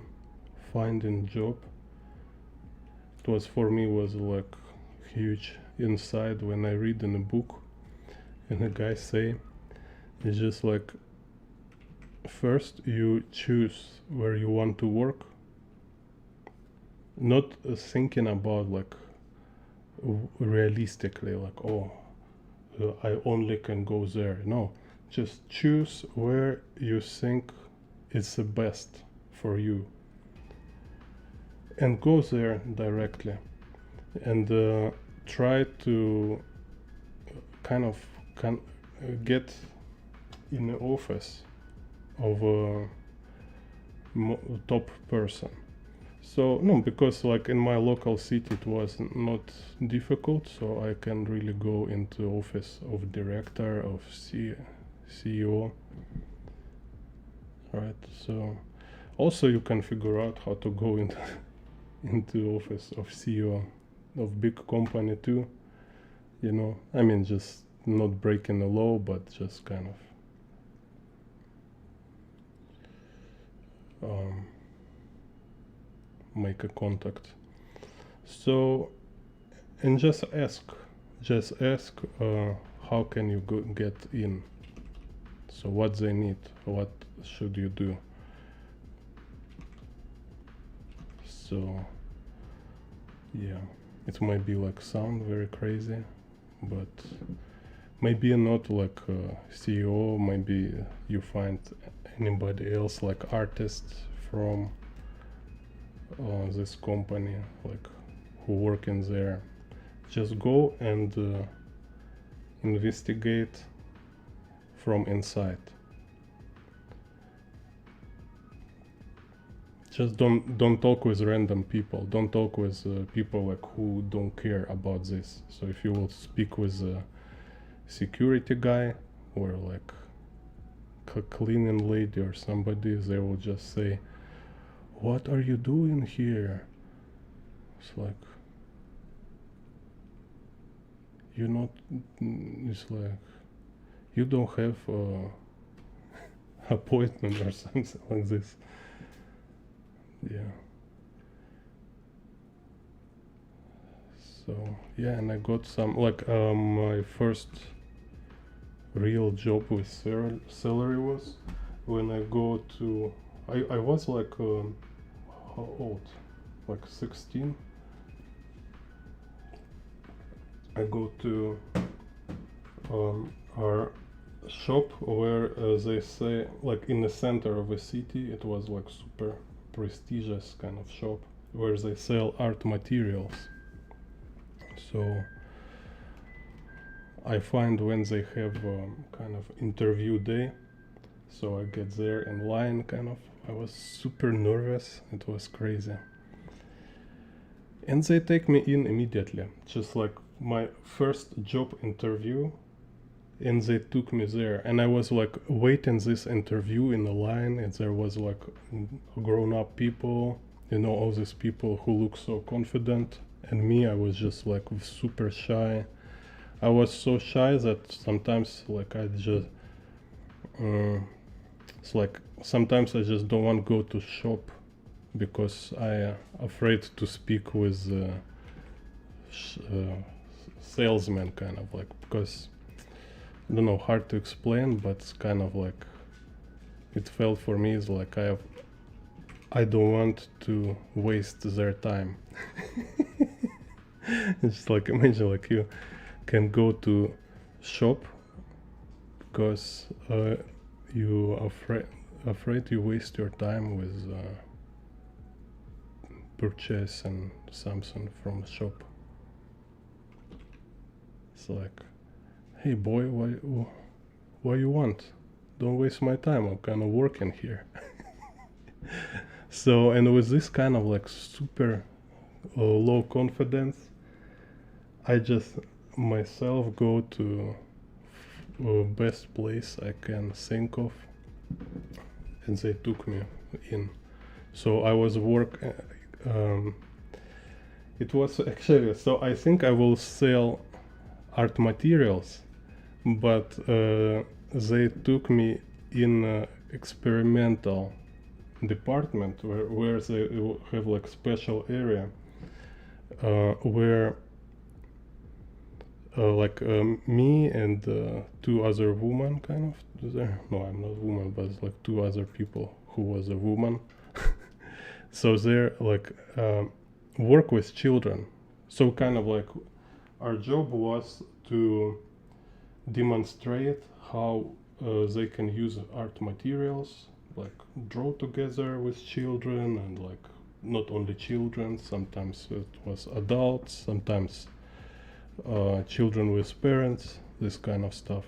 finding job. It was for me was like huge insight when I read in a book and the guy say it's just like first you choose where you want to work, not thinking about like realistically like I only can go there. No, just choose where you think it's the best for you and go there directly and try to kind of get in the office of a top person. So no, because like in my local city it was not difficult, so I can really go into office of director of CEO, right? So also you can figure out how to go into office of CEO of big company too, you know. I mean, just not breaking the law, but just kind of make a contact. So and just ask how can you get in. So what they need, what should you do. So yeah, it might be like sound very crazy, but maybe not like CEO. Maybe you find anybody else like artists from this company, like who work in there. Just go and investigate from inside. just don't talk with random people. Don't talk with people like who don't care about this. So if you will speak with a security guy or like a cleaning lady or somebody, they will just say, "What are you doing here?" It's like, you not. It's like you don't have a appointment or something like this. Yeah. So yeah, and I got some like my first real job with salary was when I go to I was like how old, like 16. I go to our shop where they say like in the center of a city. It was like super prestigious kind of shop where they sell art materials. So I find when they have kind of interview day, so I get there in line kind of. I was super nervous, it was crazy. And they take me in immediately, just like my first job interview, and they took me there. And I was like waiting this interview in the line, and there was like grown-up people, you know, all these people who look so confident. And me, I was just like super shy. I was so shy that sometimes like I just it's like sometimes I just don't want to go to shop because I afraid to speak with salesman kind of like, because I don't know, hard to explain, but it's kind of like it felt for me is like I don't want to waste their time. It's like imagine like you can go to shop because you afraid you waste your time with purchasing something from the shop. It's like, hey boy, what you want? Don't waste my time. I'm kind of working here. So, and with this kind of like super low confidence, I just myself go to best place I can think of, and they took me in. So I was it was actually, so I think I will sell art materials, but they took me in experimental department where they have like special area where like me and two other women kind of there. No, I'm not woman, but it's like two other people who was a woman. So they're like work with children. So kind of like our job was to demonstrate how they can use art materials, like draw together with children, and like not only children, sometimes it was adults, sometimes children with parents, this kind of stuff.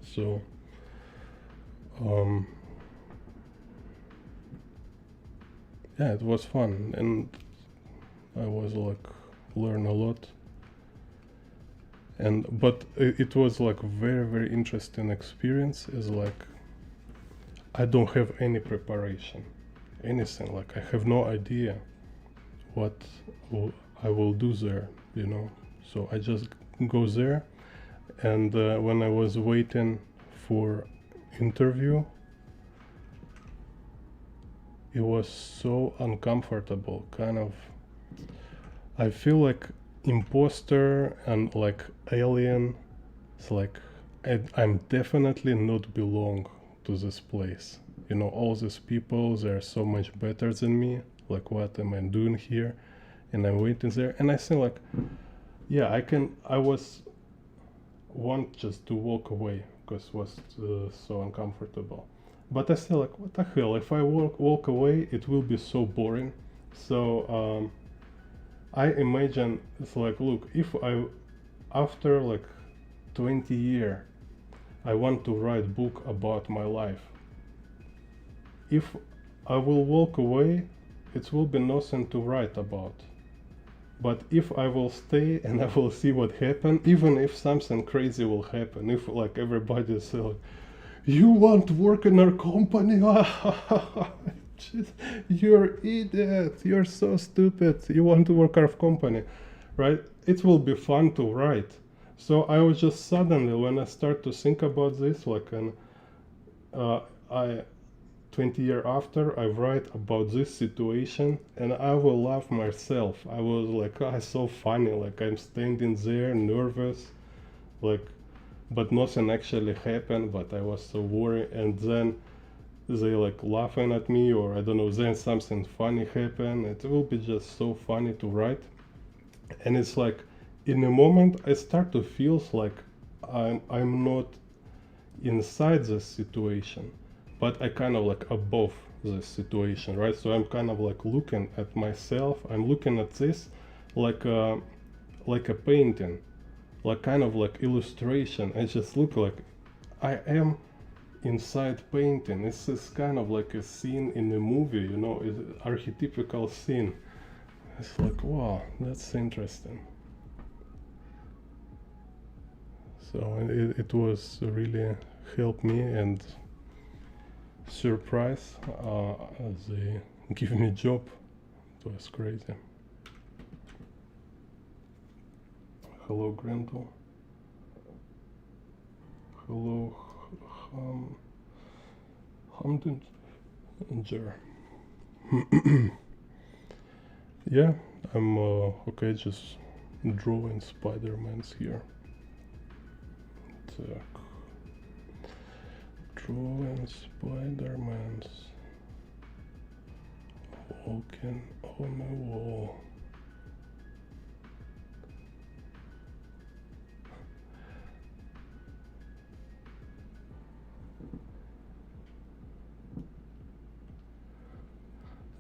So yeah, it was fun, and I was like learn a lot. And but it was like very interesting experience. Is like I don't have any preparation, anything. Like I have no idea what I will do there, you know. So I just go there, and when I was waiting for interview, it was so uncomfortable. Kind of, I feel like imposter and like alien. It's like I'm definitely not belong to this place. You know, all these people, they're so much better than me. Like, what am I doing here? And I'm waiting there, and I think like, yeah, I was want just to walk away because it was so uncomfortable. But I still like, what the hell? If I walk away, it will be so boring. So I imagine it's like, look, if I after like 20 years I want to write book about my life. If I will walk away, it will be nothing to write about. But if I will stay and I will see what happen, even if something crazy will happen, if like everybody is like, you want to work in our company? You're idiot, you're so stupid, you want to work our company, right? It will be fun to write. So I was just suddenly, when I start to think about this, like I 20 years after, I write about this situation and I will laugh myself. I was like, oh, it's so funny, like I'm standing there nervous, like, but nothing actually happened, but I was so worried. And then they like laughing at me, or I don't know, then something funny happened. It will be just so funny to write. And it's like, in a moment I start to feel like I'm not inside this situation, but I kind of like above this situation, right? So I'm kind of like looking at myself. I'm looking at this like a painting, like kind of like illustration. I just look like I am inside painting. This is kind of like a scene in a movie, you know, it's an archetypical scene. It's like, wow, that's interesting. So it was really helped me, and surprise, they give me job. It was crazy. Hello, Grendel. Hello, Hamdinger. Yeah, I'm okay, just drawing Spider-Mans here. Так. Drawing Spider-Mans walking on a wall.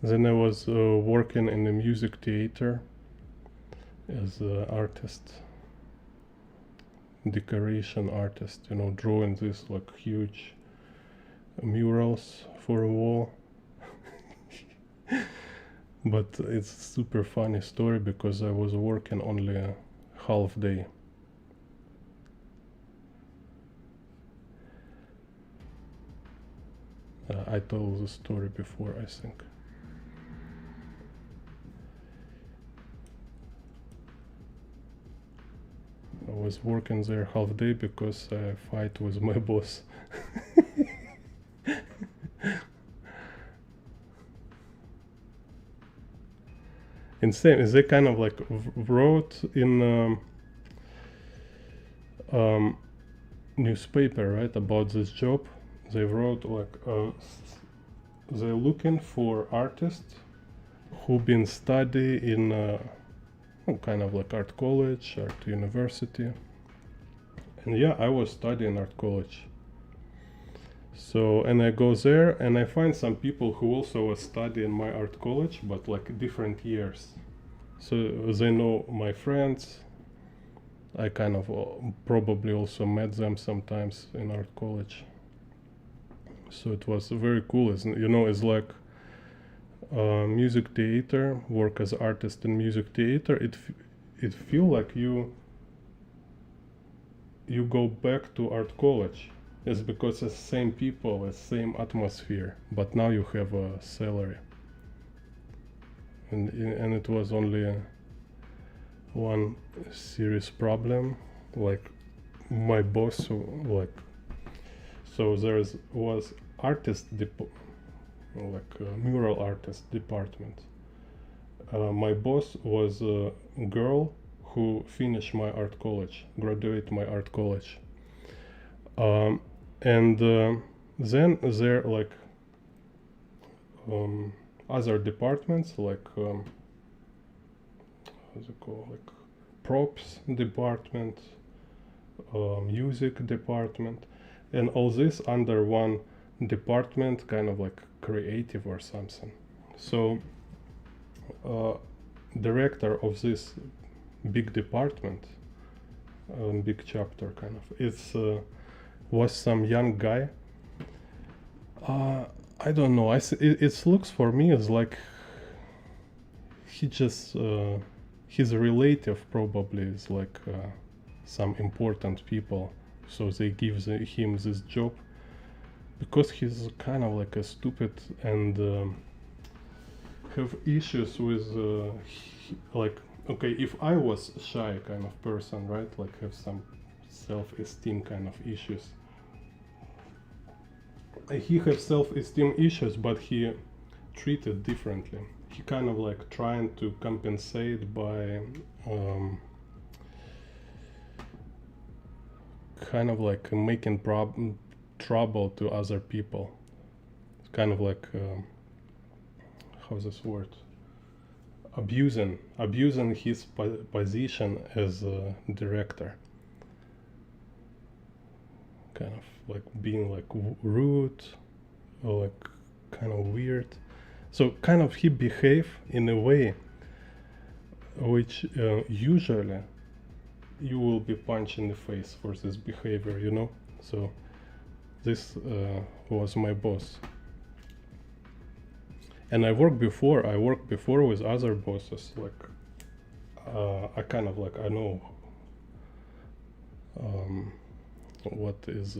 Then I was working in a music theater as an artist, decoration artist, you know, drawing these like huge murals for a wall. But it's a super funny story because I was working only a half day. I told the story before, I think. I was working there half day because I fight with my boss. Insane. They kind of like wrote in newspaper, right, about this job. They wrote like they're looking for artists who been study in kind of like art college, art university. And yeah, I was studying art college. So, and I go there and I find some people who also was studying my art college, but like different years. So they know my friends. I kind of probably also met them sometimes in art college. So it was very cool. You know, it's like music theater, work as artist in music theater. It feel like you go back to art college. It's because it's same people, it's same atmosphere, but now you have a salary. And it was only one serious problem, like my boss, like, so there was artist like mural artist department. My boss was a girl who finished my art college, graduate my art college. And then there like other departments like how's it called, like props department, music department, and all this under one department, kind of like creative or something. So director of this big department, big chapter kind of, it's was some young guy. I don't know. It looks for me as like he just his relative probably is like some important people, so they give him this job because he's kind of like a stupid and have issues with like, okay, if I was shy kind of person, right, like have some self-esteem kind of issues, he has self-esteem issues, but he treated differently. He kind of like trying to compensate by kind of like making trouble to other people. It's kind of like how's this word? Abusing his position as a director. Kind of like being like rude or like kind of weird. So kind of he behave in a way which usually you will be punched in the face for this behavior, you know. So this was my boss, and I worked before with other bosses. Like I kind of like I know what is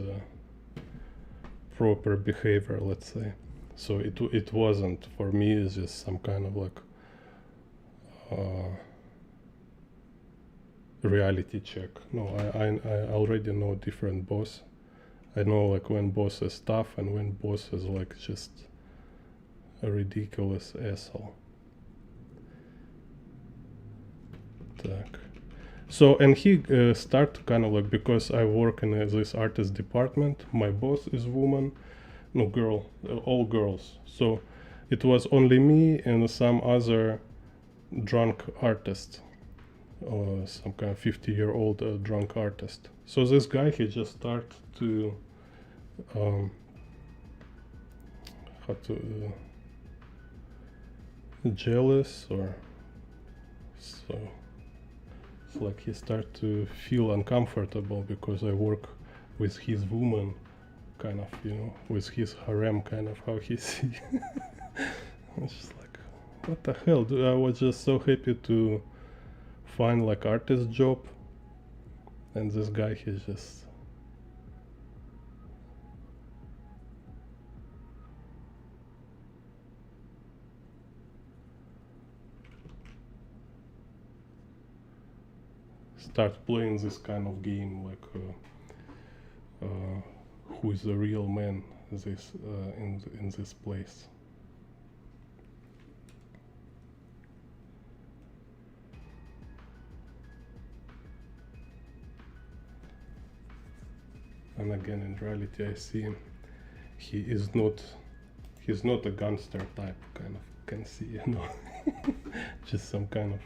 proper behavior, let's say. So it wasn't for me. It's just some kind of like reality check. No, I already know different boss. I know like when boss is tough and when boss is like just a ridiculous asshole. Так. So, and he start kind of like, because I work in this artist department, my boss is woman, no girl, all girls. So it was only me and some other drunk artist, some kind of 50-year-old drunk artist. So this guy, he just start to how to jealous, or so it's like he start to feel uncomfortable because I work with his woman, kind of, you know, with his harem, kind of how he see. It's just like, what the hell? I was just so happy to find like artist job, and this guy, he's just start playing this kind of game, like who is the real man this in this place. And again, in reality, I see him. He's not a gangster type, kind of, can see, you know. Just some kind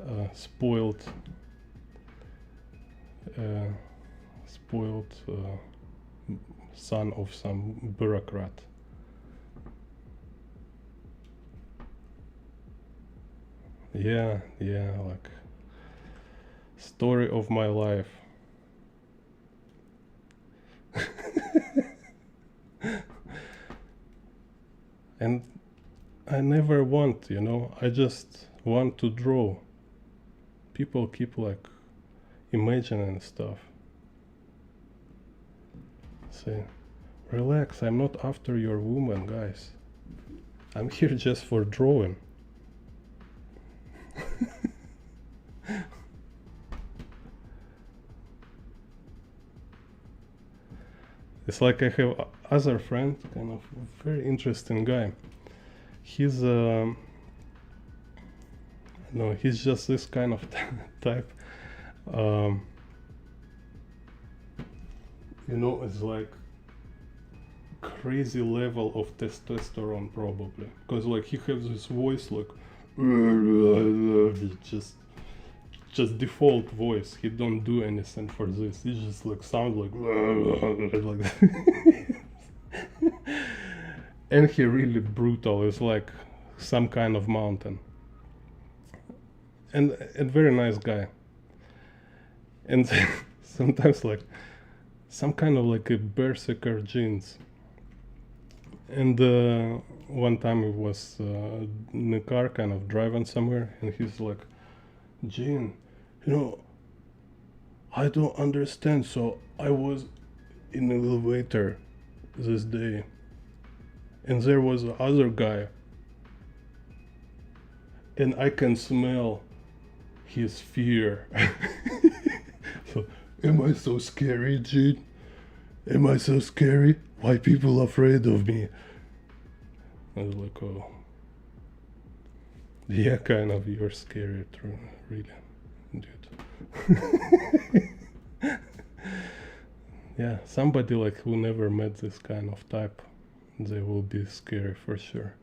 of spoiled son of some bureaucrat. Yeah, like story of my life. And I never want, you know, I just want to draw. People keep like imagining stuff. Say, relax, I'm not after your woman, guys. I'm here just for drawing. It's like I have other friend, kind of very interesting guy. He's no, he's just this kind of type. You know, it's like crazy level of testosterone probably, because like he has this voice like just default voice. He don't do anything for this. He just like sound like that. And he really brutal. It's like some kind of mountain. And very nice guy. And sometimes like some kind of like a berserker genes. And one time he was in the car, kind of driving somewhere, and he's like, Gene, you know, I don't understand. So I was in an elevator this day, and there was other guy, and I can smell his fear. So, am I so scary, Gene? Am I so scary? Why people afraid of me? I was like, oh, yeah, kind of. You're scary, too, really, dude. Yeah, somebody like who never met this kind of type, they will be scary for sure.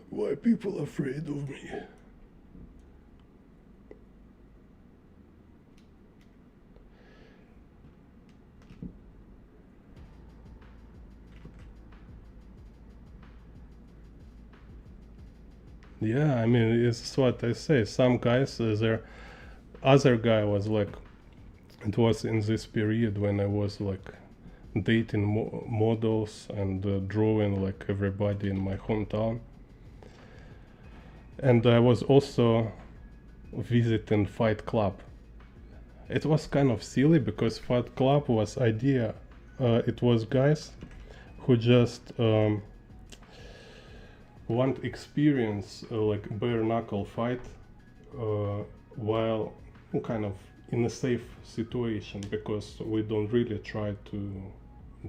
Why people afraid of me? Yeah, I mean, it's what I say. Some guys, their other guy was like, it was in this period when I was like dating models and drawing like everybody in my hometown. And I was also visiting Fight Club. It was kind of silly because Fight Club was idea. It was guys who just want experience like bare knuckle fight while kind of in a safe situation, because we don't really try to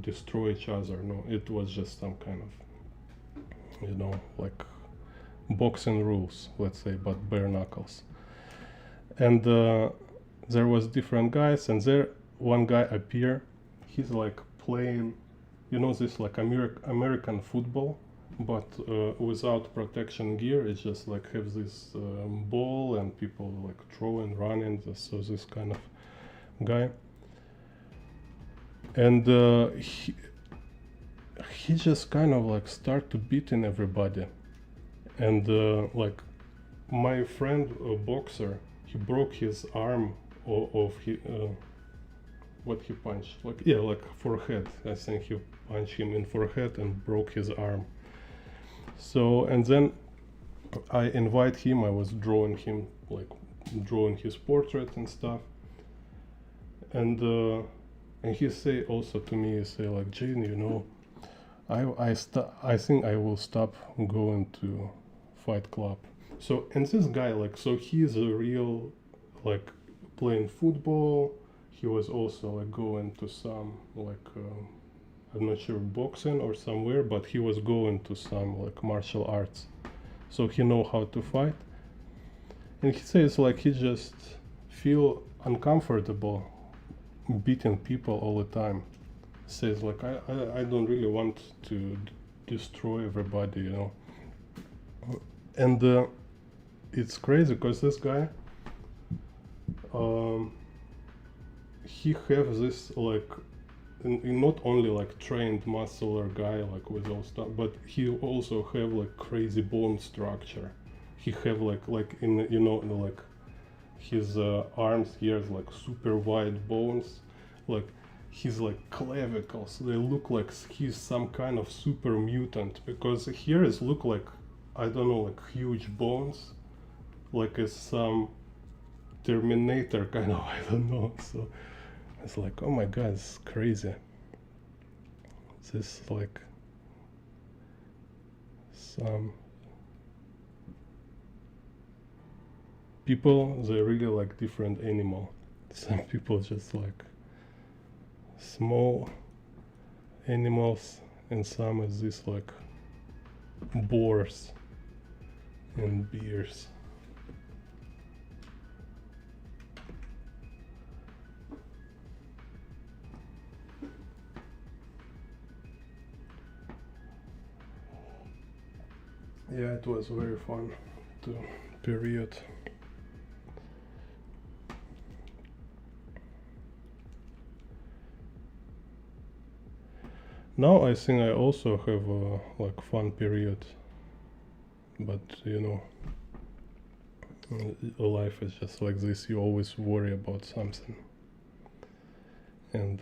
destroy each other. No, it was just some kind of, you know, like boxing rules, let's say, but bare knuckles. And there was different guys, and there one guy appear. He's like playing, you know, this like American football, but without protection gear. It's just like have this ball and people like throwing, running. So this kind of guy, and he just kind of like start to beating everybody, and like my friend, a boxer, he broke his arm of what he punched, like, yeah, like forehead. I think he punched him in forehead and broke his arm. So, and then I invite him. I was drawing him, like drawing his portrait and stuff. And he say also to me, he say like, Gene, you know, I think I will stop going to Fight Club. So, and this guy, like, so he's a real, like, playing football. He was also like going to some like I'm not sure, boxing or somewhere, but he was going to some like martial arts, so he know how to fight. And he says like he just feel uncomfortable beating people all the time. Says like I don't really want to destroy everybody, you know. And it's crazy because this guy, um, he have this like not only like trained muscular guy like with all stuff, but he also have like crazy bone structure. He have like in, you know, like his arms here is like super wide bones, like his like clavicles, they look like he's some kind of super mutant, because here is look like, I don't know, like huge bones, like it's some Terminator kind of, I don't know. So it's like, oh my god, it's crazy. This is like some people, they really like different animal. Some people just like small animals, and some is this like boars and bears. Yeah, it was very fun to period. Now I think I also have a like fun period, but you know, life is just like this. You always worry about something, and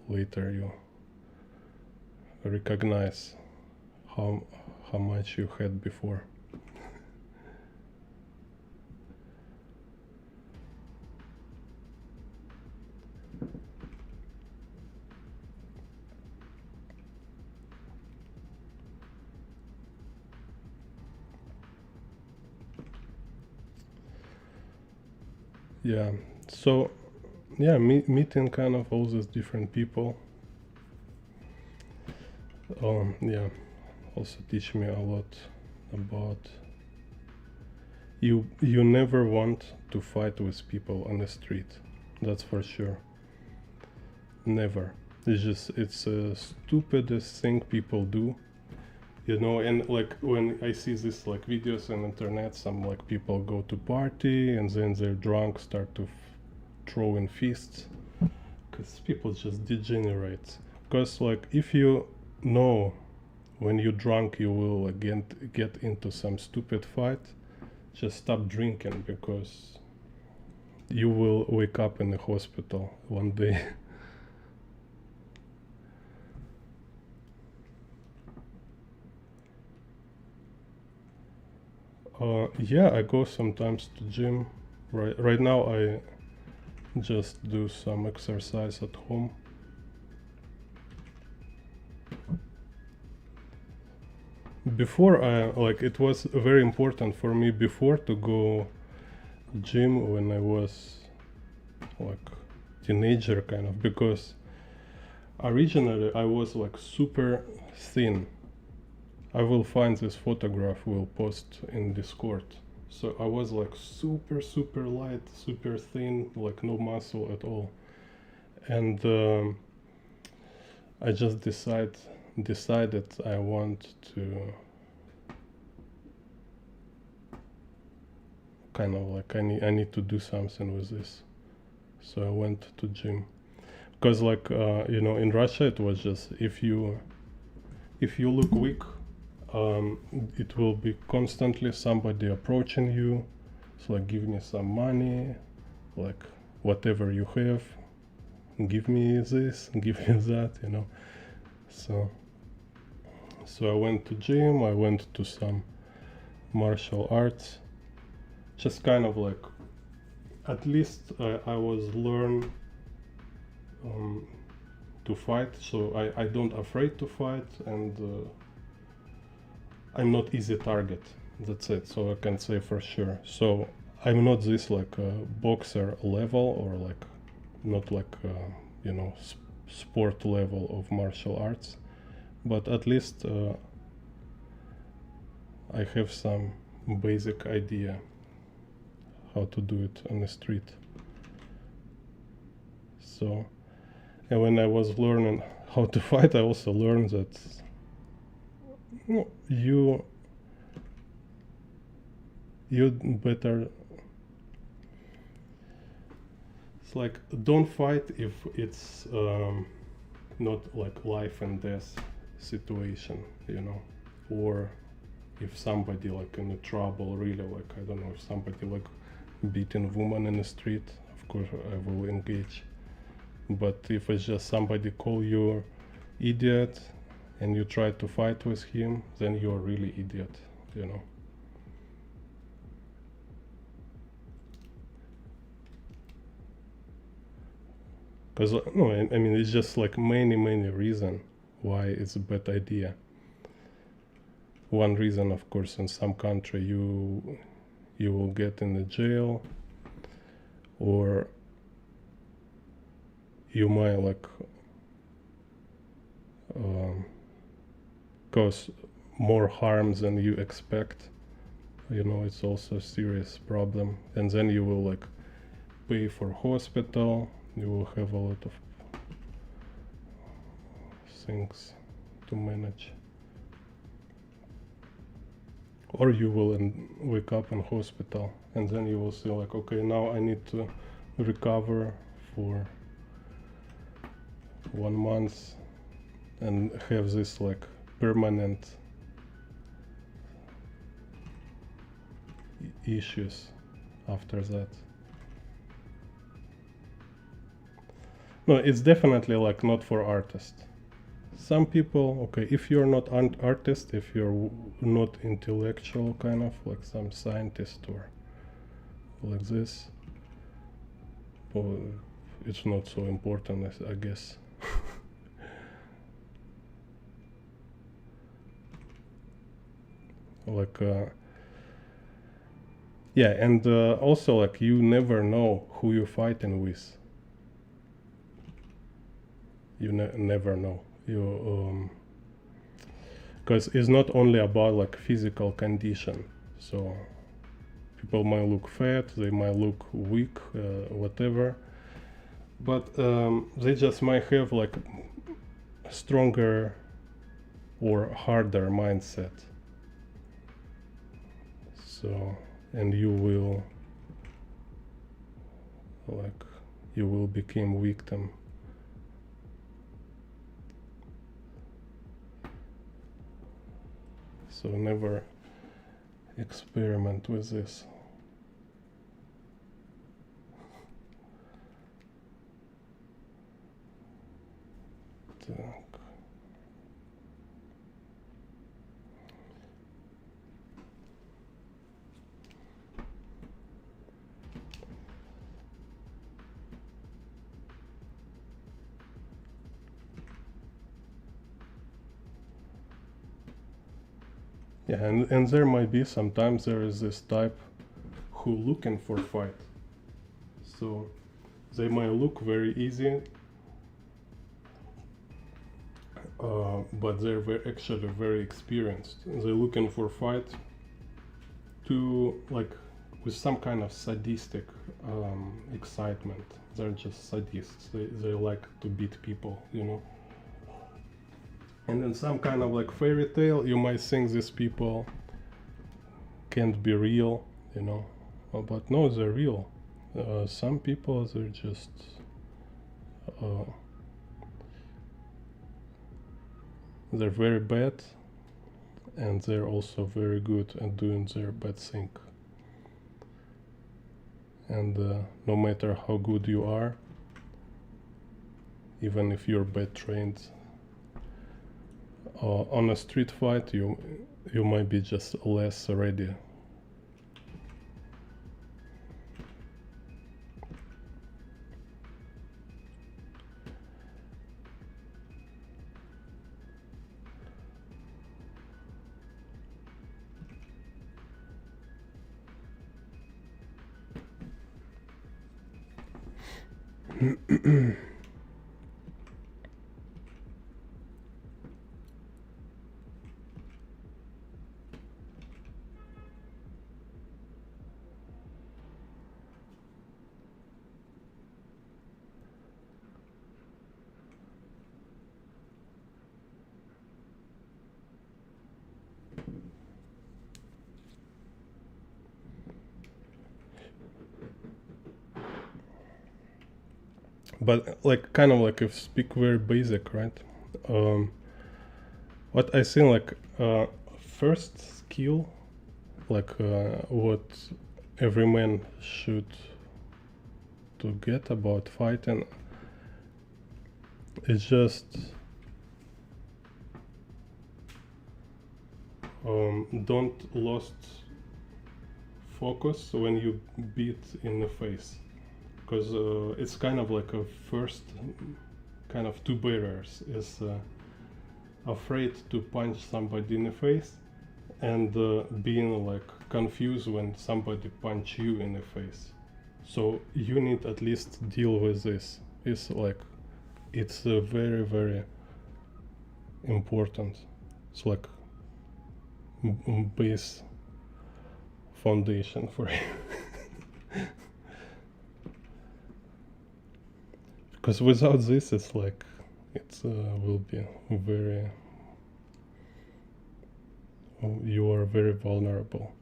later you recognize how much you had before. Yeah, so yeah, meeting kind of all these different people, yeah, also teach me a lot about you never want to fight with people on the street, that's for sure. Never. It's a stupidest thing people do, you know. And like when I see this like videos on internet, some like people go to party and then they're drunk, start to throw in fists, because people just degenerate. Because like if you know when you're drunk you will again get into some stupid fight, just stop drinking, because you will wake up in the hospital one day. Yeah, I go sometimes to gym. Right now I just do some exercise at home. Before I like it was very important for me before to go gym when I was like teenager kind of, because originally I was like super thin. I will find this photograph, we'll post in Discord. So I was like super light, super thin, like no muscle at all. And I just decided I want to kind of like I need to do something with this. So I went to gym, because like you know, in Russia it was just if you look weak, it will be constantly somebody approaching you. So like, give me some money, like whatever you have, give me this, give me that, you know. So I went to gym, I went to some martial arts, just kind of like at least I was learn to fight, so I don't afraid to fight, and I'm not easy target, that's it, so I can say for sure. So I'm not this like boxer level, or like not like you know, sport level of martial arts, but at least I have some basic idea how to do it on the street. So, and when I was learning how to fight, I also learned that you better, it's like don't fight if it's not like life and death situation, you know, or if somebody like in a trouble, really, like I don't know, if somebody like beating woman in the street, of course I will engage. But if it's just somebody call you idiot and you try to fight with him, then you're really idiot, you know. Because no, I mean it's just like many reasons why it's a bad idea. One reason, of course, in some country you will get in the jail, or you might like cause more harm than you expect, you know. It's also a serious problem, and then you will like pay for hospital, you will have a lot of things to manage, or you will wake up in hospital and then you will say like, okay, now I need to recover for 1 month and have this like permanent issues after that. No, it's definitely like not for artists. Some people, okay, if you're not an artist, if you're not intellectual, kind of like some scientist or like this, well, it's not so important, I guess. Like, yeah, and also like you never know who you're fighting with. You never know. You because it's not only about like physical condition. So people might look fat, they might look weak, whatever, but they just might have like a stronger or harder mindset. So, and you will like you will become victim. So never experiment with this. Так. Yeah, and there might be sometimes there is this type who looking for fight. So they might look very easy, but they're actually very experienced. They're looking for fight to like with some kind of sadistic excitement. They're just sadists. They like to beat people, you know. And in some kind of like fairy tale, you might think these people can't be real, you know. But no, they're real. Some people, they're just they're very bad, and they're also very good at doing their bad thing. And no matter how good you are, even if you're bad trained, on a street fight you might be just less ready. But like kind of like if speak very basic, right? What I think like first skill, like what every man should to get about fighting is just don't lost focus when you beat in the face, because it's kind of like a first kind of two barriers is afraid to punch somebody in the face and being like confused when somebody punch you in the face. So you need at least deal with this. It's like it's very very important. It's like base foundation for you. Because without this it's like it will be very you are very vulnerable.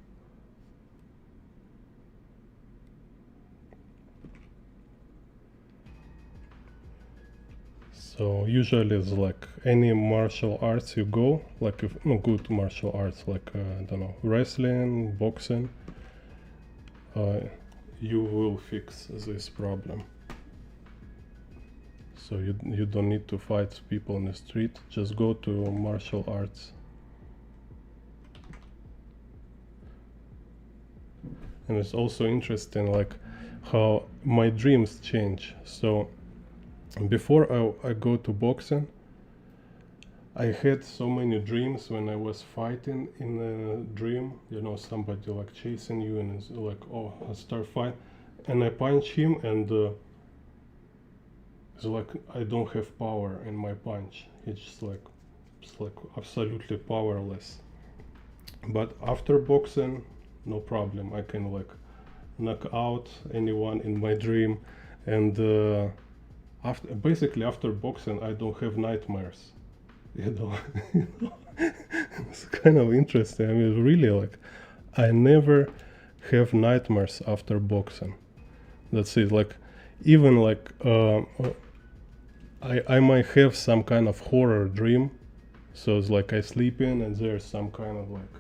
So usually it's like any martial arts you go, like if no good martial arts, like I don't know, wrestling, boxing, you will fix this problem. So you don't need to fight people in the street, just go to martial arts. And it's also interesting like how my dreams change. So before I go to boxing, I had so many dreams when I was fighting in a dream, you know, somebody like chasing you and it's like, oh, I start fight, and I punch him and it's like I don't have power in my punch. It's like absolutely powerless. But after boxing, no problem. I can like knock out anyone in my dream, and after boxing, I don't have nightmares. You know, it's kind of interesting. I mean, really, like I never have nightmares after boxing. That's it. Like even like I might have some kind of horror dream. So it's like I sleep in and there's some kind of like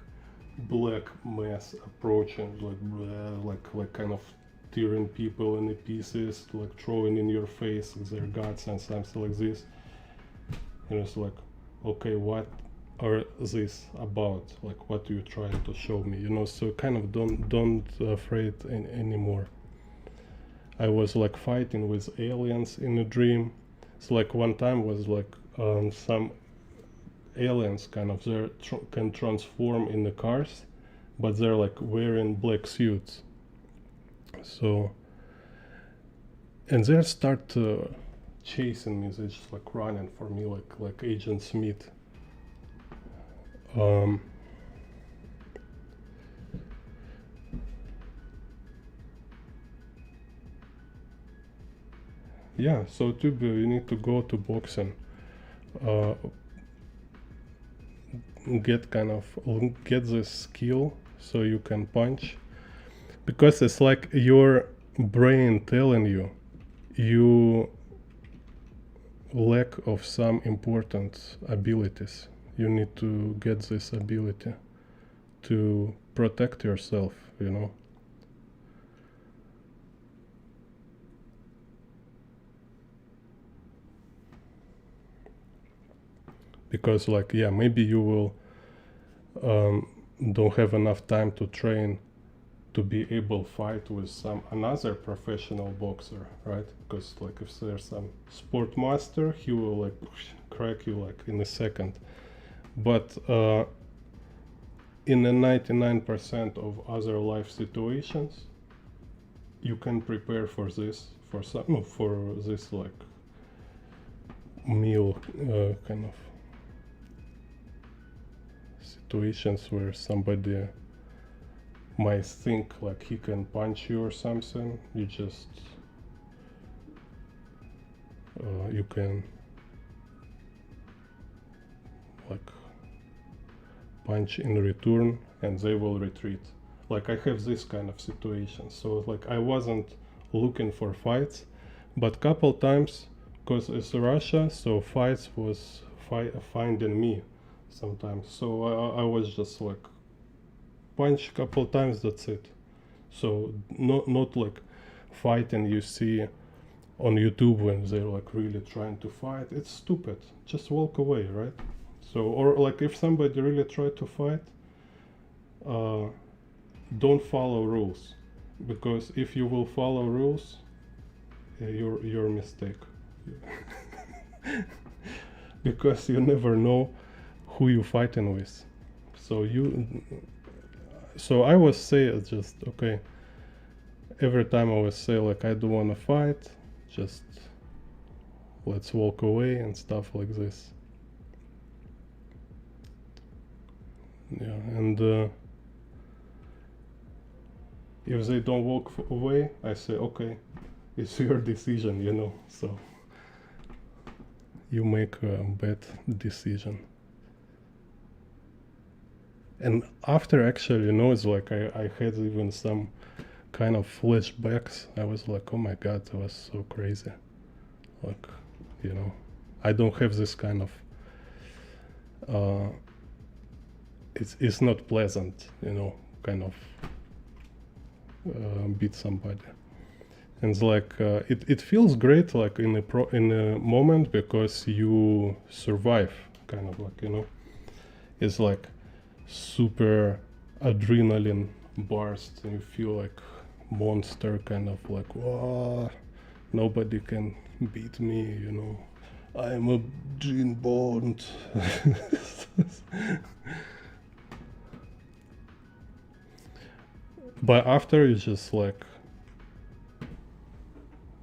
black mass approaching, like bleh, like kind of tearing people into pieces, like throwing in your face their guts and something like this. And it's like, okay, what are this about? Like, what are you trying to show me? You know, so kind of don't afraid anymore. I was like fighting with aliens in a dream. So like one time was like some aliens kind of can transform in the cars, but they're like wearing black suits. So and they start chasing me. They just like running for me like Agent Smith. Yeah, so you need to go to boxing, uh, get this skill so you can punch, because it's like your brain telling you lack of some important abilities. You need to get this ability to protect yourself, you know. Because like yeah, maybe you will don't have enough time to train to be able to fight with another professional boxer, right? Because like if there's some sport master, he will like crack you like in a second. But in a 99% of other life situations, you can prepare for this, for this like meal kind of situations where somebody might think like he can punch you or something. You just you can like punch in return and they will retreat. Like I have this kind of situation. So like I wasn't looking for fights, but couple times, because it's Russia, so fights was finding me sometimes. So I was just like punch a couple times, that's it. So not like fighting you see on YouTube when they're like really trying to fight. It's stupid. Just walk away, right? So or like if somebody really try to fight, don't follow rules, because if you will follow rules, your mistake. Because you never know who you fighting with. So I was say just okay. Every time I was say like I don't want to fight, just let's walk away and stuff like this. Yeah, and if they don't walk away, I say okay, it's your decision, you know. So you make a bad decision. And after actually, you know, it's like I had even some kind of flashbacks. I was like, oh my god, that was so crazy. Like, you know, I don't have this kind of it's not pleasant, you know, kind of beat somebody. And it's like it feels great, like in a moment, because you survive, kind of like, you know, it's like super adrenaline burst, and you feel like monster, kind of like, wow, nobody can beat me, you know, I'm a Gene Bond. But after it's just like,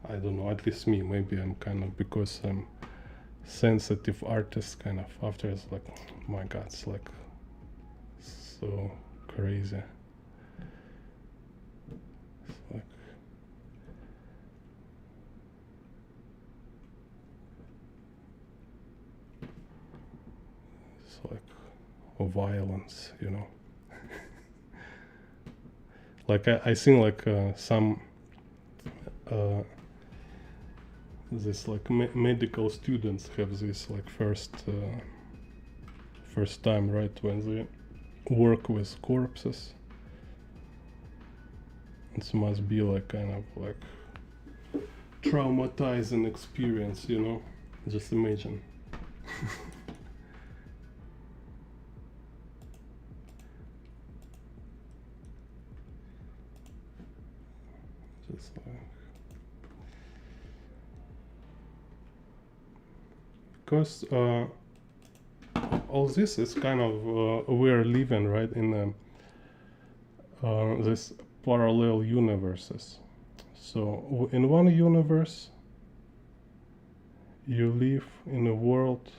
I don't know, at least me, maybe I'm kind of, because I'm sensitive artist, kind of, after it's like, oh my god, it's like so crazy. It's like, it's like violence, you know. Like I seen like some this like medical students have this like first time, right, when they work with corpses. It must be like kind of like traumatizing experience, you know. Just imagine. Just like, because all this is kind of we're living, right, in this parallel universes. So in one universe you live in a world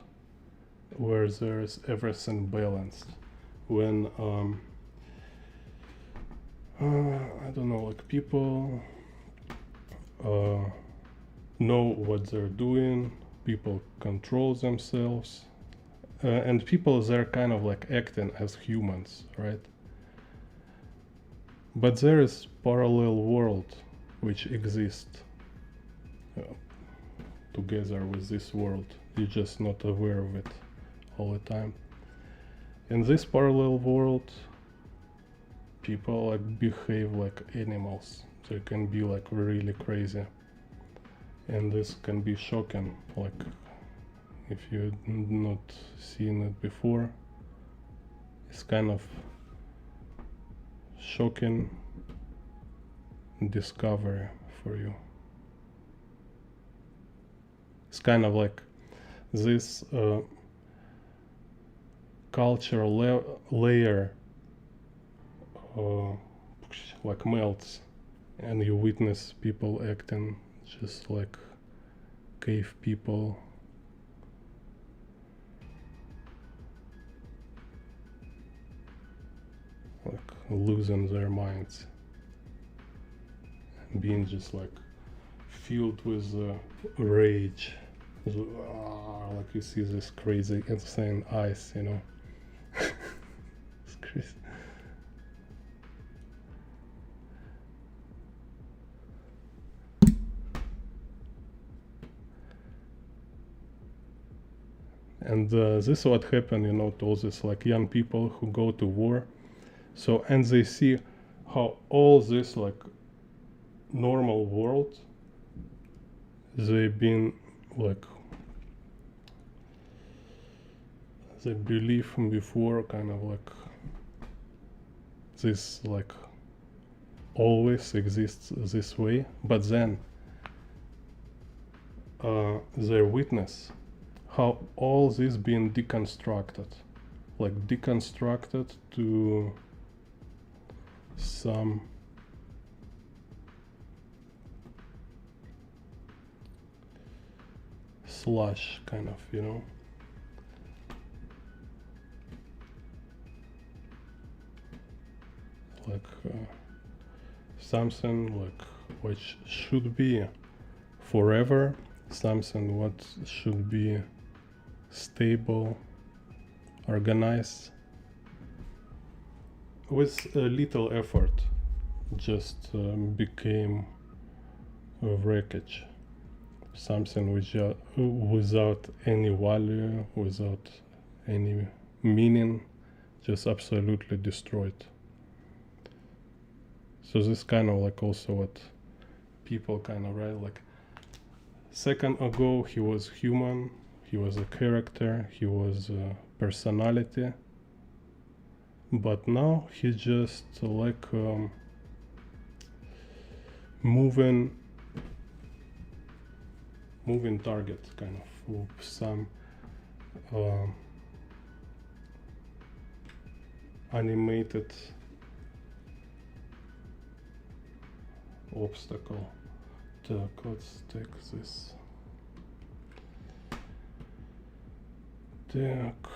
where there's everything balanced. When I don't know, like people know what they're doing, people control themselves, and people, they're kind of like acting as humans, right? But there is parallel world which exists together with this world. You're just not aware of it all the time. In this parallel world, people like behave like animals. They can be like really crazy, and this can be shocking. Like if you've not seen it before, it's kind of shocking discovery for you. It's kind of like this cultural layer like melts, and you witness people acting just like cave people. Like losing their minds, being just like filled with rage. Like you see this crazy, insane eyes, you know. It's crazy. And this is what happened, you know, to all these like young people who go to war. So, and they see how all this like normal world, they've been like, they believe before kind of like this like always exists this way, but then they witness how all this being deconstructed, like deconstructed to some slush, kind of, you know. Like something like which should be forever, something what should be stable, organized, with a little effort, just became a wreckage. Something which without any value, without any meaning, just absolutely destroyed. So this kind of like also what people, kind of, right? Like second ago he was human, he was a character, he was a personality, but now he's just like moving target, kind of, of some animated obstacle. Так, let's take this. Так.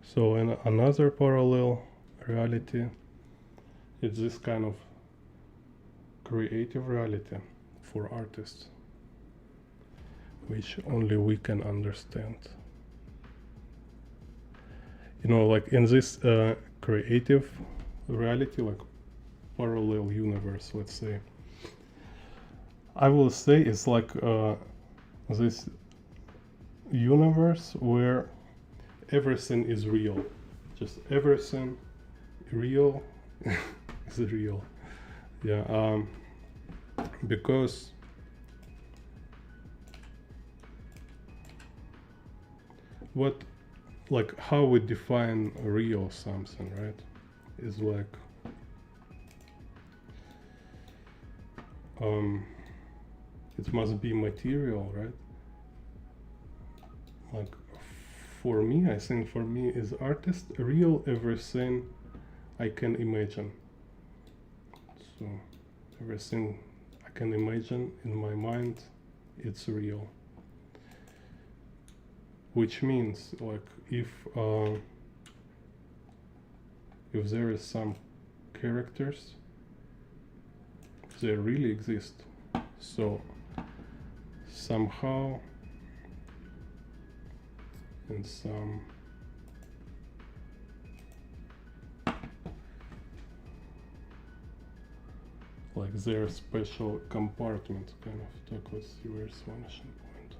So in another parallel reality, it's this kind of creative reality for artists, which only we can understand. You know, like in this creative reality, like parallel universe, let's say, I will say it's like this universe where everything is real. Just everything real is real. Yeah, because what, like how we define real something, right, is like it must be material, right? Like for me, I think for me as artist, real everything I can imagine. So everything I can imagine in my mind, it's real. Which means, like, if there is some characters, they really exist. So somehow, in some like their special compartment, kind of. Так, let's see where's vanishing point.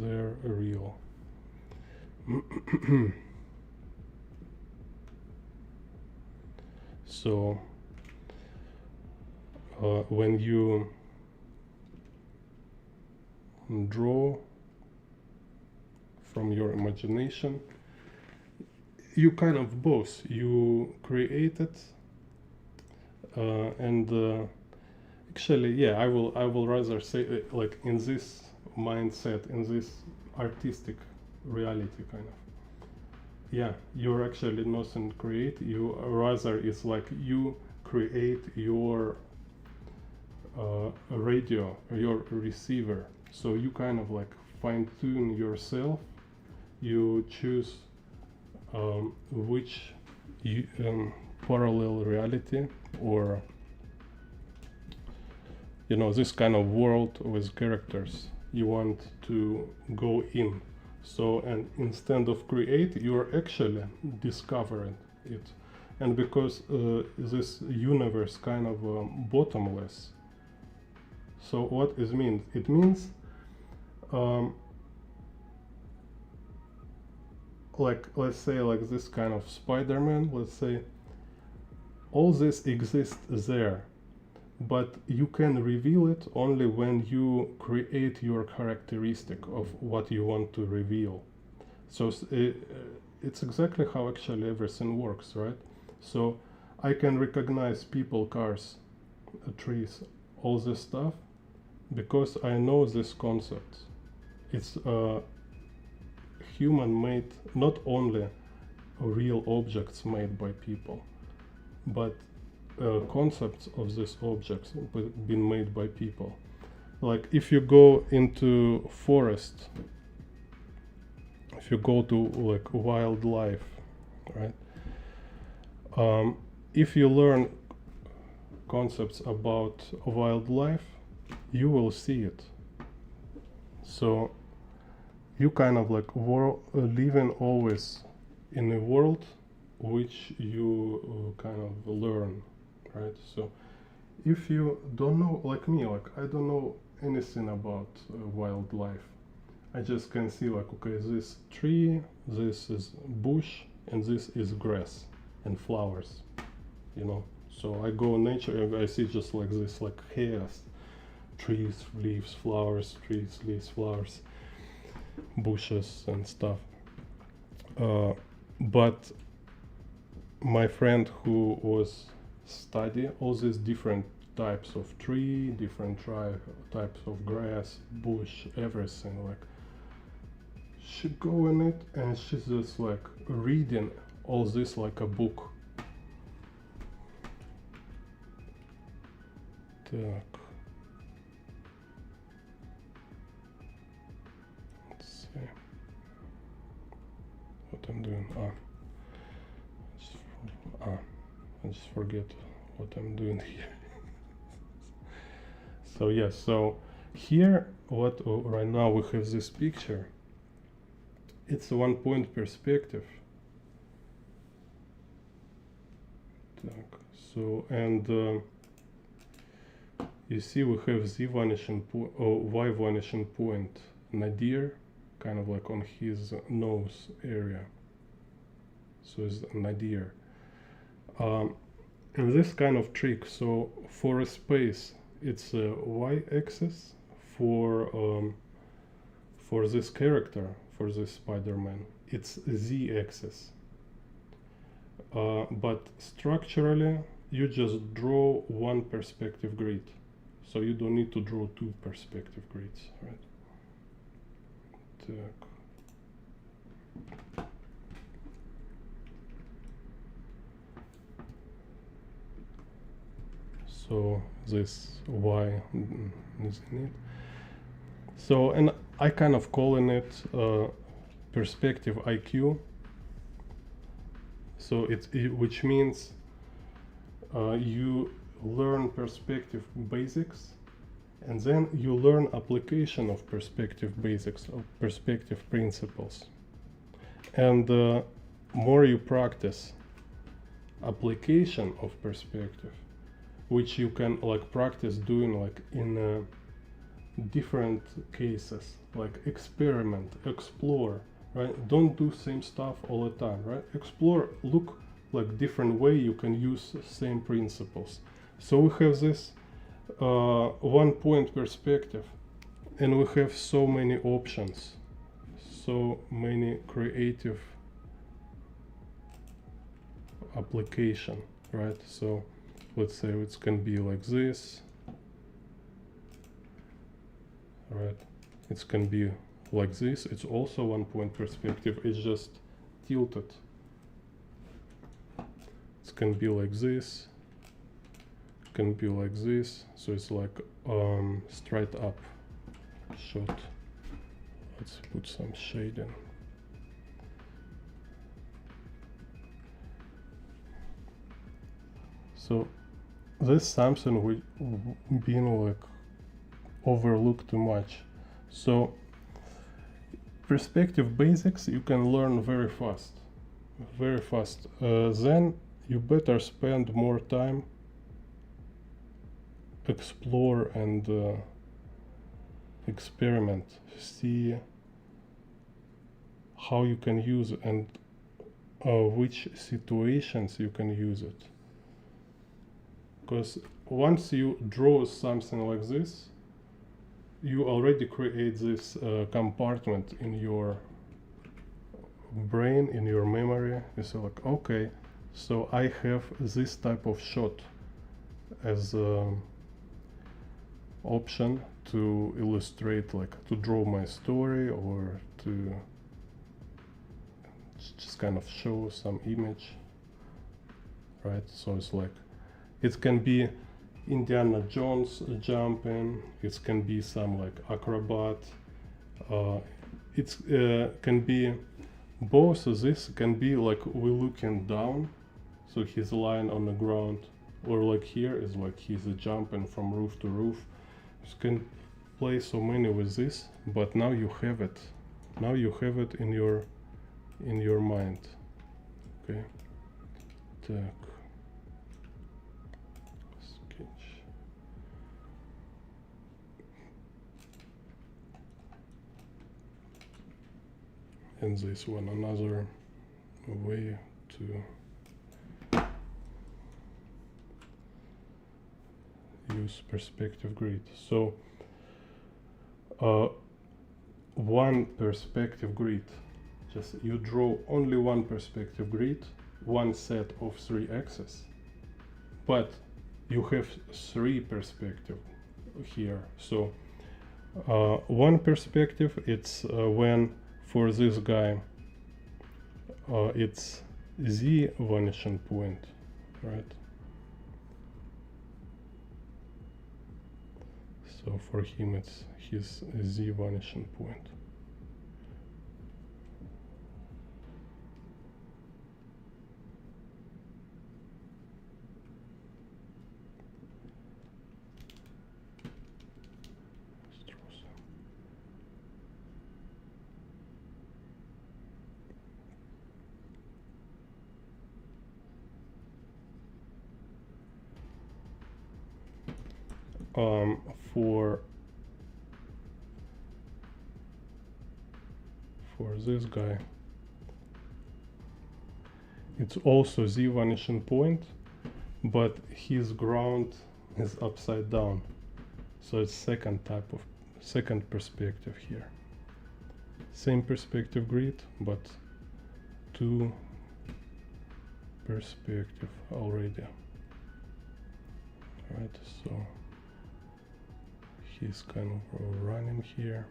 They're real. So when you draw from your imagination, you kind of both, you create it and actually, yeah, I will rather say like in this mindset, in this artistic reality, kind of, yeah, you're actually nothing create, you rather, it's like you create your radio, your receiver. So you kind of like fine tune yourself, you choose which parallel reality, or you know, this kind of world with characters you want to go in. So, and instead of create, you're actually discovering it. And because this universe kind of bottomless, so what it means? It means like, let's say, like this kind of Spider-Man, let's say, all this exists there, but you can reveal it only when you create your characteristic of what you want to reveal. So it's exactly how actually everything works, right? So I can recognize people, cars, trees, all this stuff, because I know this concept. It's human-made, not only real objects made by people, but concepts of these objects been made by people. Like if you go into forest, if you go to like wildlife, right? If you learn concepts about wildlife, you will see it. So you kind of like living always in a world which you kind of learn right? So if you don't know, like me, like I don't know anything about wildlife, I just can see like, okay, this tree, this is bush, and this is grass and flowers, you know. So I go in nature and I see just like this, like chaos: trees, leaves, flowers, trees, leaves, flowers, bushes and stuff. But my friend who was study all these different types of tree, different types of grass, bush, everything, like she go in it and she's just like reading all this like a book. Так. Let's see what I'm doing. I just forget what I'm doing here. So yes, so here what right now we have this picture. It's a 1-point perspective. Так, so and you see we have z vanishing point or y vanishing point nadir, kind of like on his nose area. So it's nadir. And this kind of trick. So for a space, it's a y-axis. For this character, for this Spider-Man, it's z-axis. But structurally, you just draw one perspective grid. So you don't need to draw two perspective grids, right? Так. So this y is in it. So, and I kind of calling it perspective IQ. So which means you learn perspective basics, and then you learn application of perspective basics, of perspective principles. And more you practice application of perspective, which you can like practice doing like in different cases, like experiment, explore, right? Don't do same stuff all the time, right? Explore, look like different way you can use same principles. So we have this 1-point perspective, and we have so many options, so many creative application, right? So let's say it can be like this, right? It can be like this. It's also 1-point perspective. It's just tilted. It can be like this. It can be like this. So it's like straight up shot. Let's put some shading. So this is something we been like overlooked too much. So perspective basics you can learn very fast, very fast. Then you better spend more time explore and experiment, see how you can use it and which situations you can use it. Because once you draw something like this, you already create this compartment in your brain, in your memory. You say like, okay, so I have this type of shot as option to illustrate, like to draw my story or to just kind of show some image, right? So it's like, it can be Indiana Jones jumping, it can be some like acrobat, it can be both of this, can be like we're looking down, so he's lying on the ground, or like here is like he's jumping from roof to roof. You can play so many with this, but now you have it. Now you have it in your mind. Okay. Так. and this one another way to use perspective grid. So one perspective grid, just you draw only one perspective grid, one set of 3 axes, but you have 3 perspective here. So one perspective, it's when for this guy it's z vanishing point, right? So for him it's his z vanishing point. For this guy, it's also z vanishing point, but his ground is upside down, so it's second perspective here. Same perspective grid, but 2 perspective already, right? So he's kind of running here.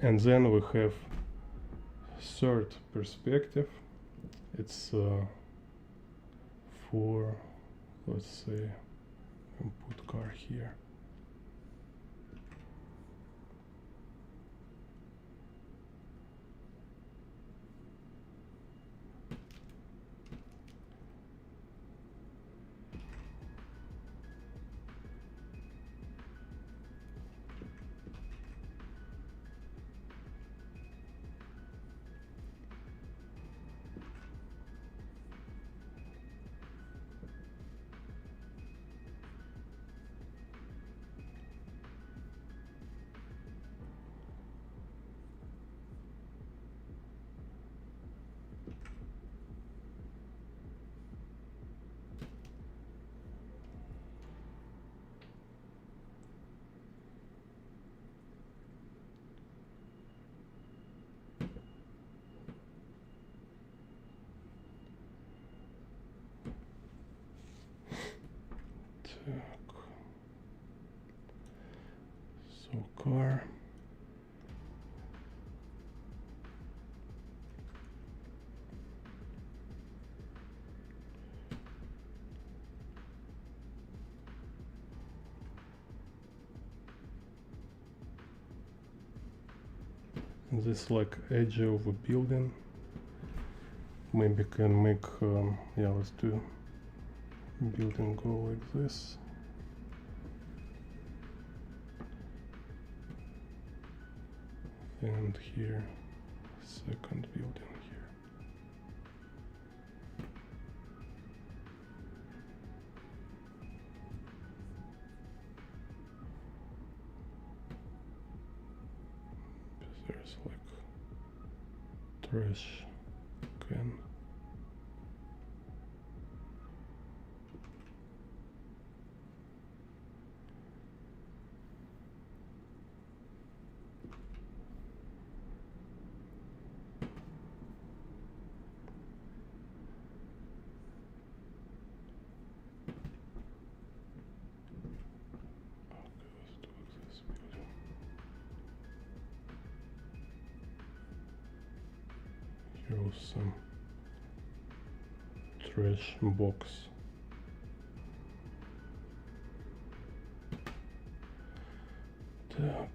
And then we have third perspective. It's for, let's say, input car here. So car. And this like edge of a building. Maybe can make yeah, let's do building go like this. And here, second building here. There's like trash can. Here's some trash box. Так.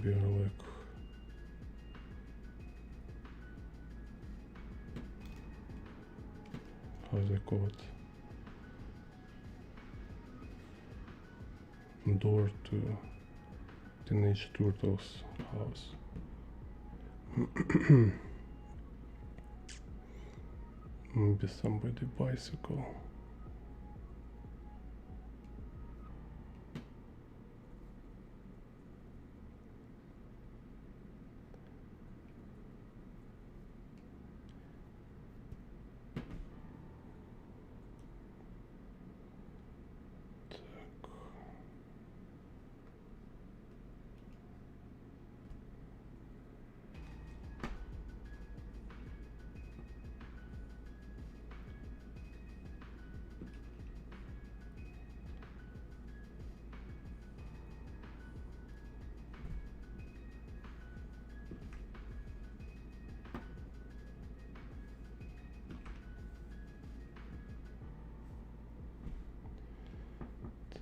maybe like how they call it, door to Teenage Turtles house. Maybe somebody bicycle.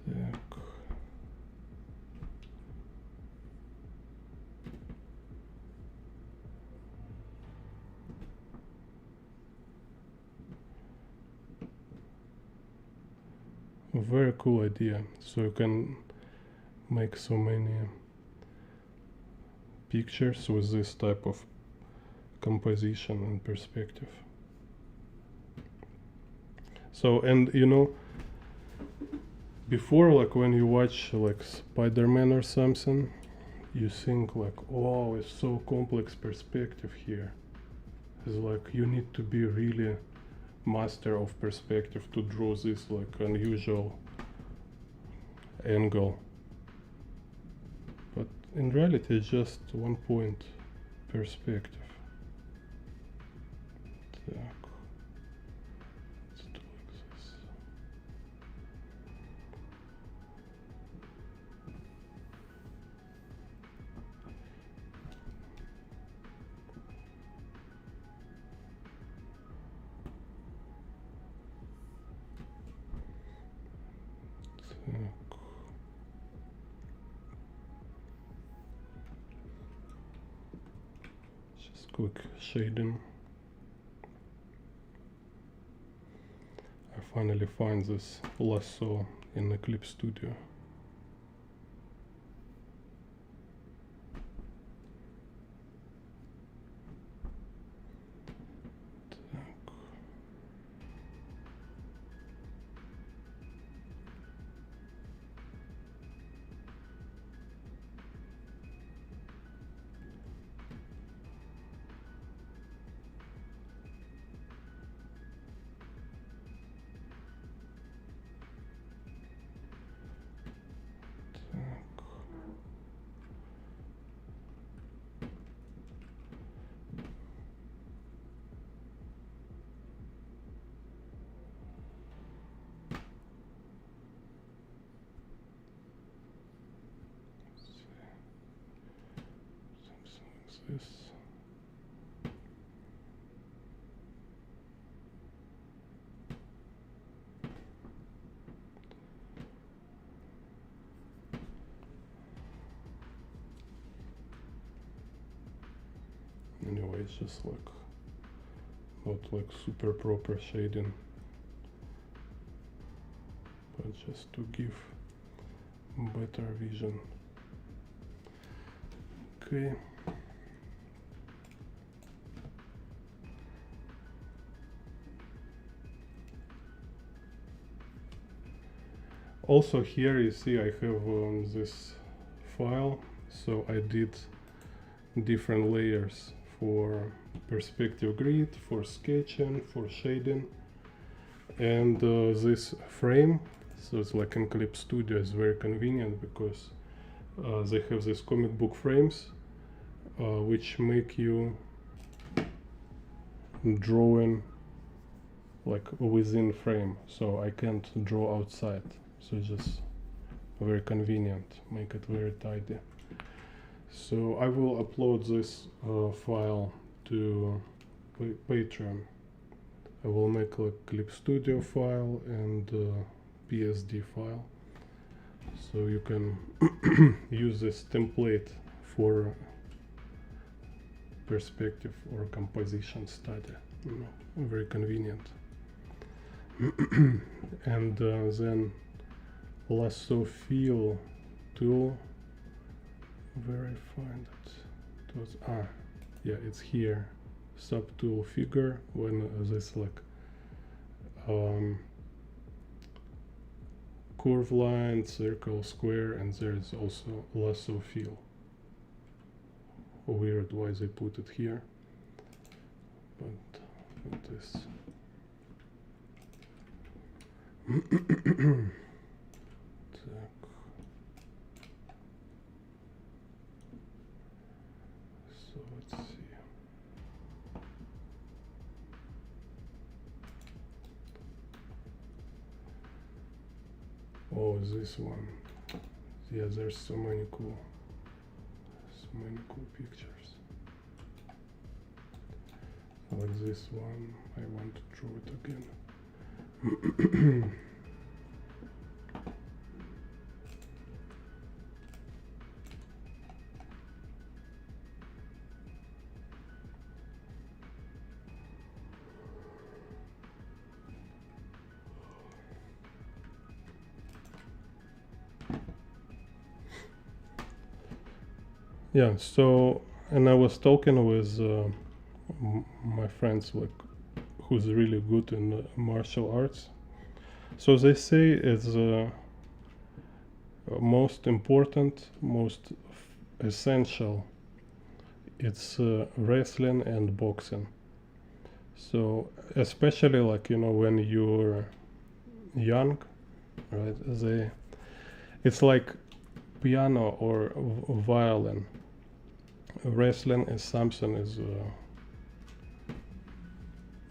Так. Very cool idea. So you can make so many pictures with this type of composition and perspective. So, and you know, before, like when you watch like Spider-Man or something, you think like, oh, it's so complex perspective here. It's like you need to be really master of perspective to draw this like unusual angle. But in reality, it's just one point perspective. Так. Let's do like this. Так. Just quick shading. I finally find this lasso in Eclipse Studio. Так. Так. Something like this. Anyway, it's just like not like super proper shading, but just to give better vision. Okay. Also here you see I have this file, so I did different layers for perspective grid, for sketching, for shading, and this frame, so it's like in Eclipse Studio, is very convenient because they have these comic book frames which make you drawing like within frame, so I can't draw outside, so it's just very convenient, make it very tidy. So I will upload this file to Patreon. I will make a Clip Studio file and PSD file, so you can use this template for perspective or composition study, you know, very convenient. And then lasso fill tool, where I find it? It was, yeah, it's here, subtool figure, when this like curve line, circle, square, and there is also lasso fill. Weird why they put it here, but this. So let's see. Oh, this one. Yeah, there's so many cool pictures. Like this one, I want to draw it again. Yeah, so, and I was talking with my friends, like, who's really good in martial arts. So they say it's most important, most essential, it's wrestling and boxing. So especially, like, you know, when you're young, right, it's like piano or violin. Wrestling is something is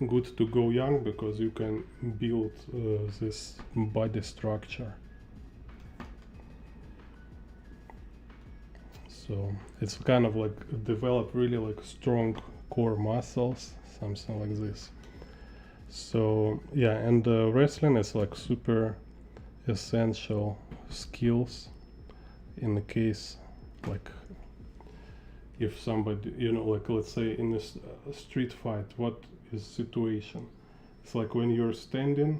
good to go young, because you can build this body structure. So it's kind of like develop really like strong core muscles, something like this. So yeah, and wrestling is like super essential skills in the case, like, if somebody, you know, like, let's say in a street fight, what is situation? It's like when you're standing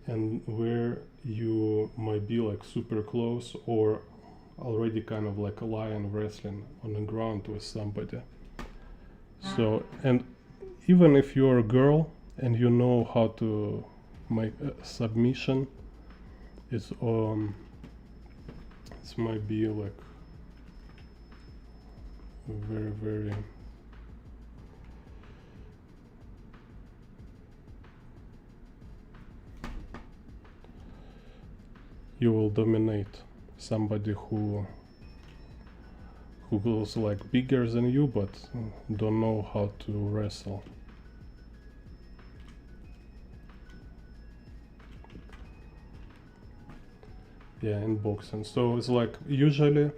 and where you might be like super close or already kind of like a lion wrestling on the ground with somebody. So, and even if you're a girl and you know how to make a submission, it's this might be like very, very you will dominate somebody who goes like bigger than you but don't know how to wrestle. Yeah, in boxing. So it's like usually,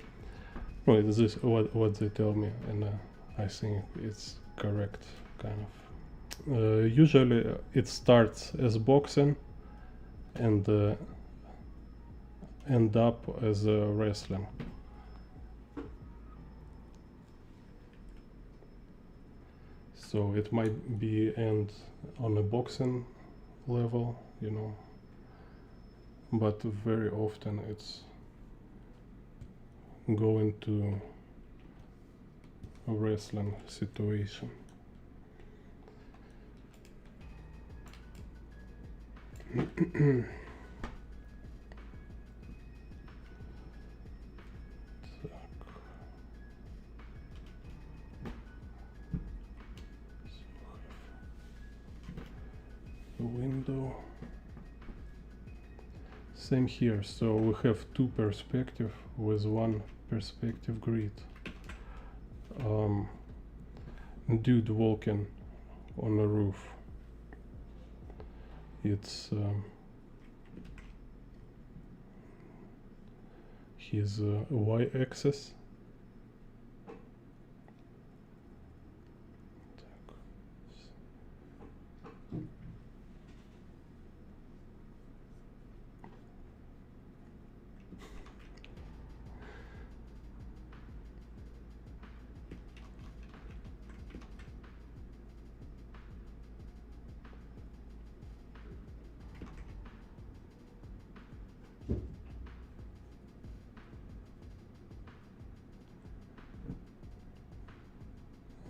well, this is what they tell me, and I think it's correct, kind of. Usually it starts as boxing and end up as wrestling. So it might be end on a boxing level, you know, but very often it's going to a wrestling situation. Window. Same here, so we have two perspectives with one perspective grid. Dude walking on a roof. It's his y-axis.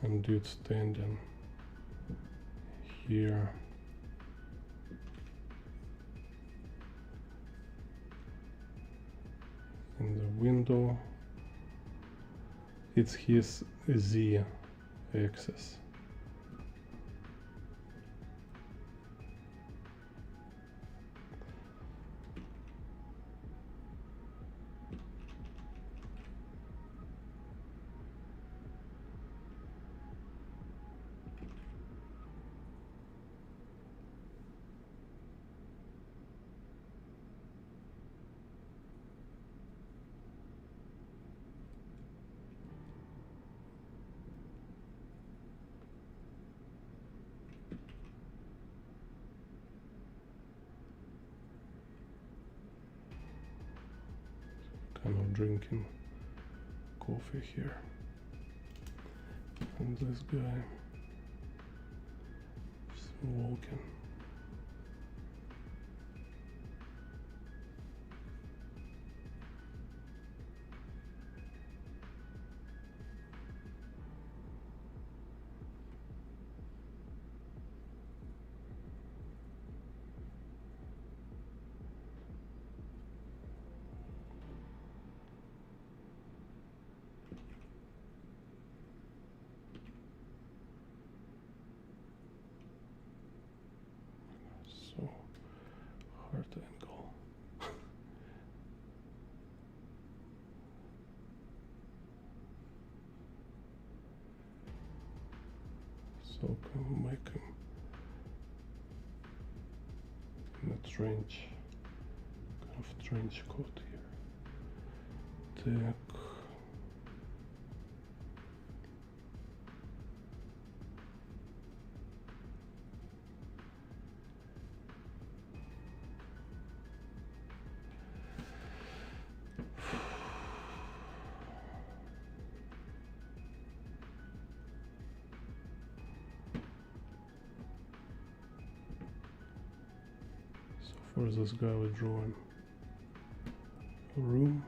and dude standing here. In the window, it's his Z axis. Kind of drinking coffee here. And this guy is walking. So hard angle. So can we make him in a trench, kind of trench coat here. Так. For this guy, we're drawing a room.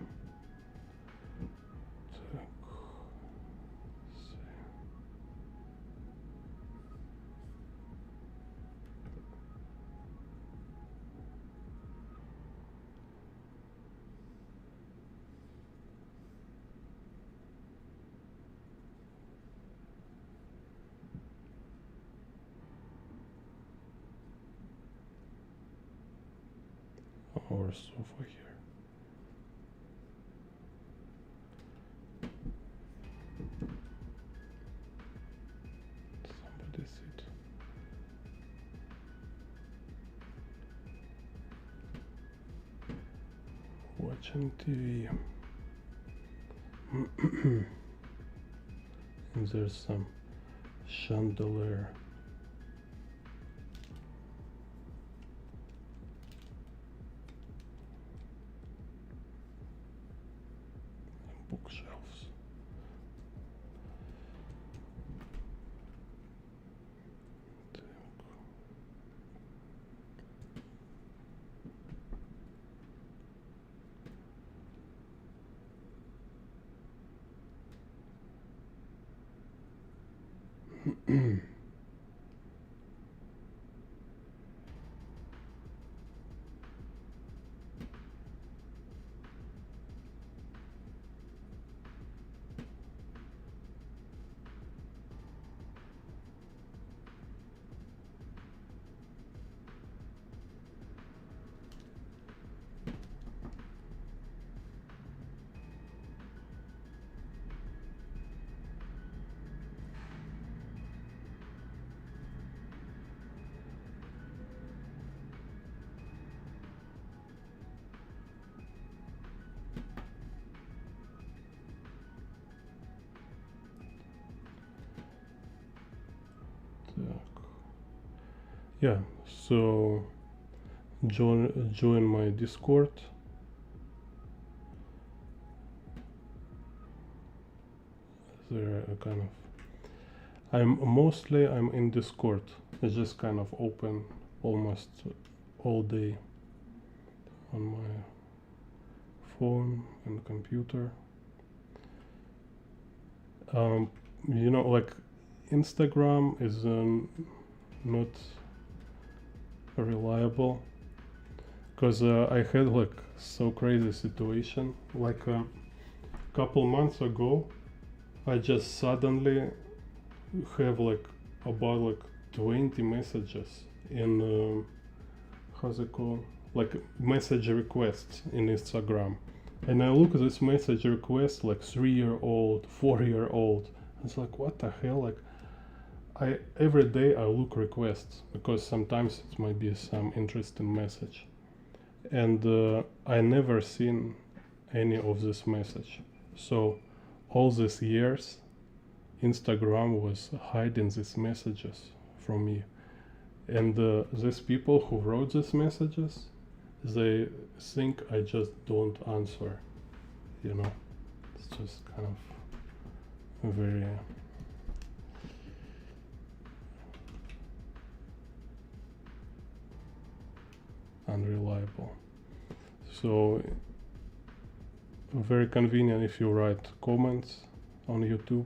Так. Our sofa here. Somebody sit. Watching TV. And there's some chandelier. Bookshelves. Yeah, so join my Discord. There are kind of I'm in Discord. It's just kind of open almost all day on my phone and computer. You know, like Instagram is not reliable, because I had like so crazy situation like a couple months ago. I just suddenly have like about like 20 messages in how's it called, like message requests in Instagram, and I look at this message request like 3-year-old, 4-year-old. It's like, what the hell? Like, I every day I look requests because sometimes it might be some interesting message, and I never seen any of this message. So all these years Instagram was hiding these messages from me, and these people who wrote these messages, they think I just don't answer, you know. It's just kind of very unreliable. So very convenient if you write comments on YouTube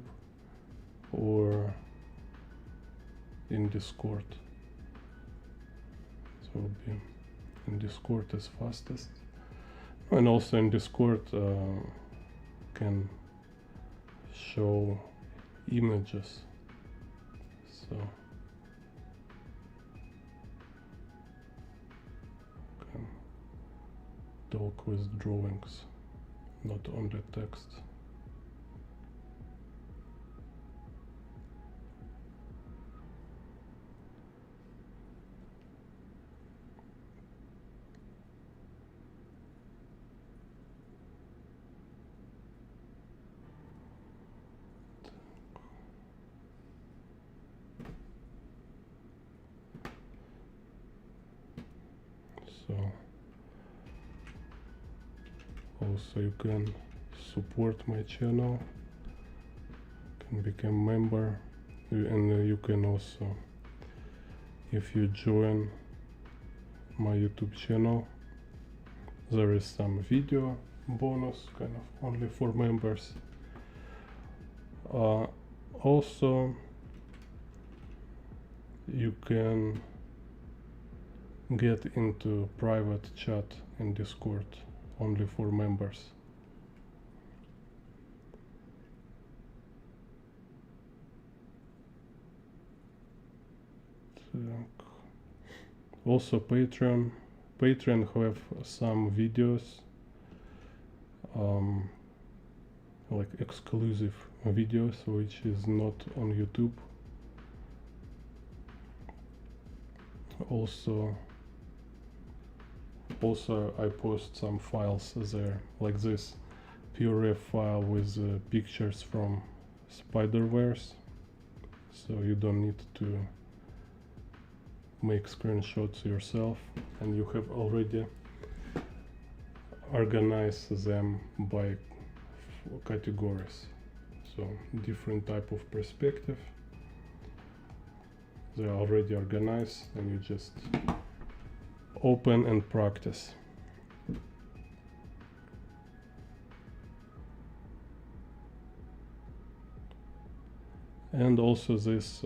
or in Discord. So it'll be in Discord is fastest, and also in Discord can show images, so can talk with drawings, not only text. So also you can support my channel, can become member, and you can also, if you join my YouTube channel, there is some video bonus kind of only for members. Also you can get into private chat in Discord only for members. Also Patreon have some videos, like exclusive videos, which is not on YouTube. Also I post some files there, like this PureRef file with pictures from Spider-Verse, so you don't need to make screenshots yourself, and you have already organized them by categories, so different type of perspective, they are already organized, and you just open and practice. And also this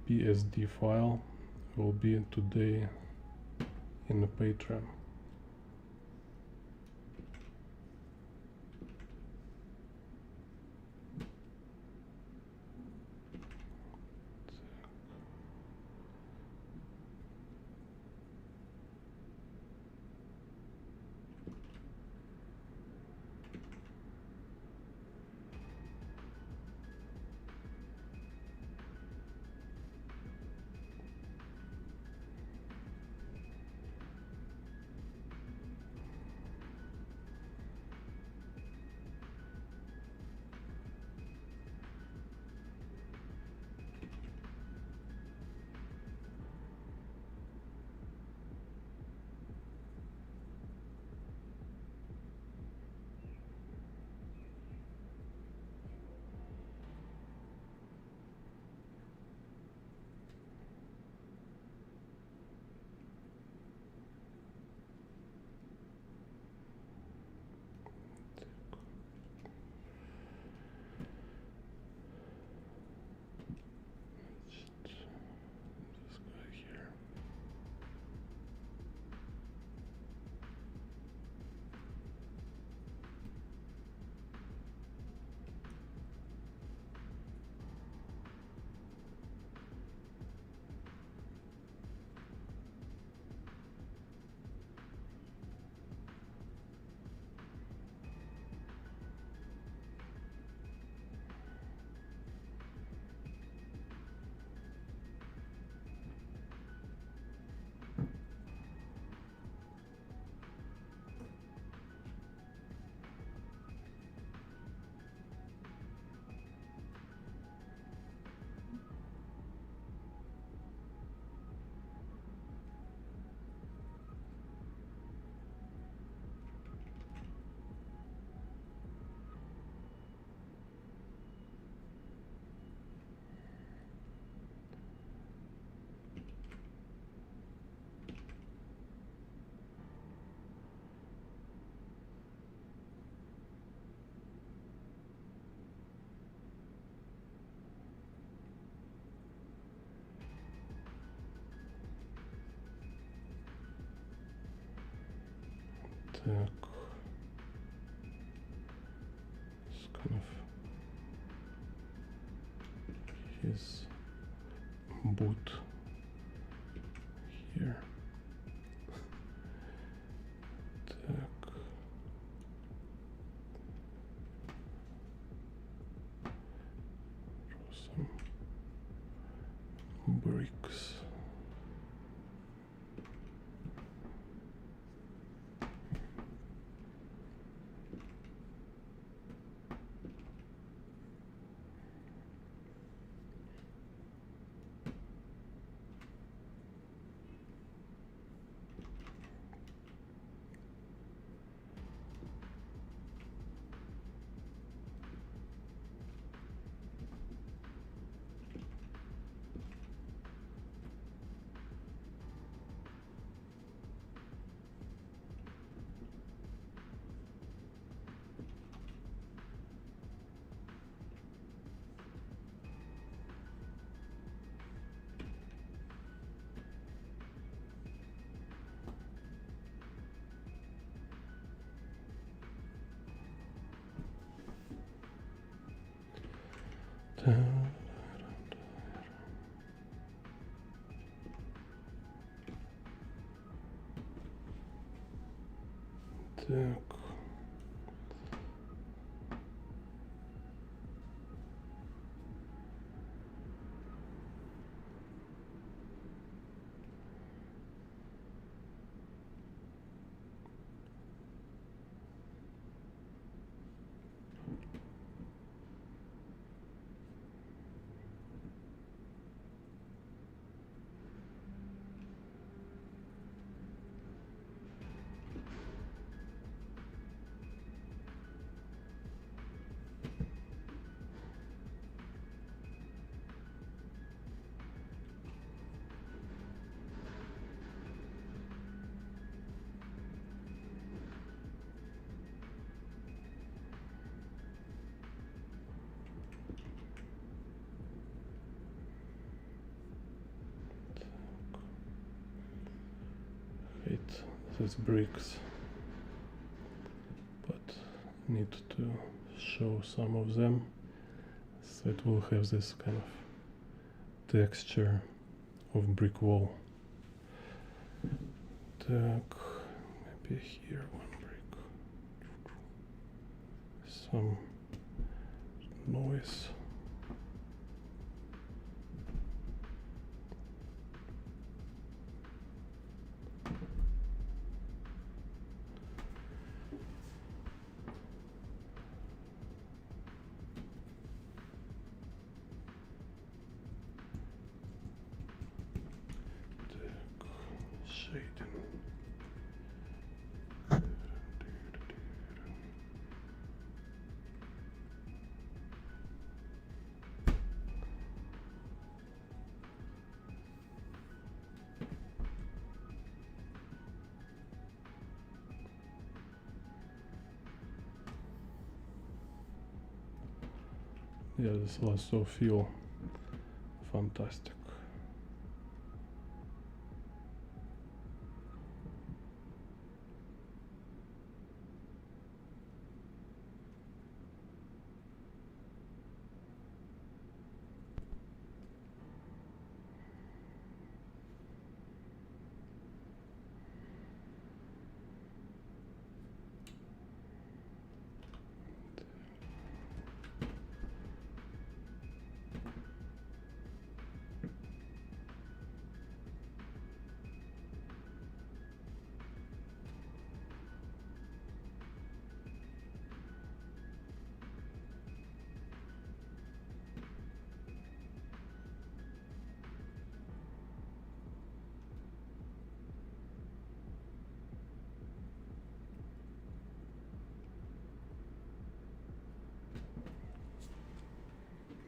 PSD file will be today in the Patreon. Так. It's kind of his boot here. Так. Some bricks. Так. Hate these bricks, but need to show some of them, so it will have this kind of texture of brick wall. Так, maybe here one brick. Some noise. Shading. Yeah, this also feel fantastic.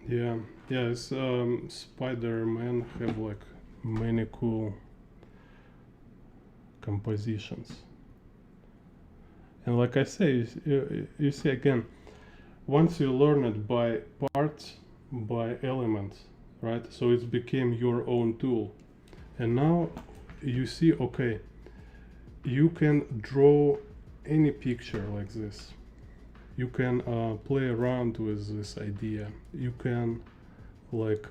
Yeah, yes, Spider-Man have like many cool compositions. And like I say, you see again, once you learn it by parts, by elements, right? So it became your own tool. And now you see, okay, you can draw any picture like this. You can play around with this idea. You can like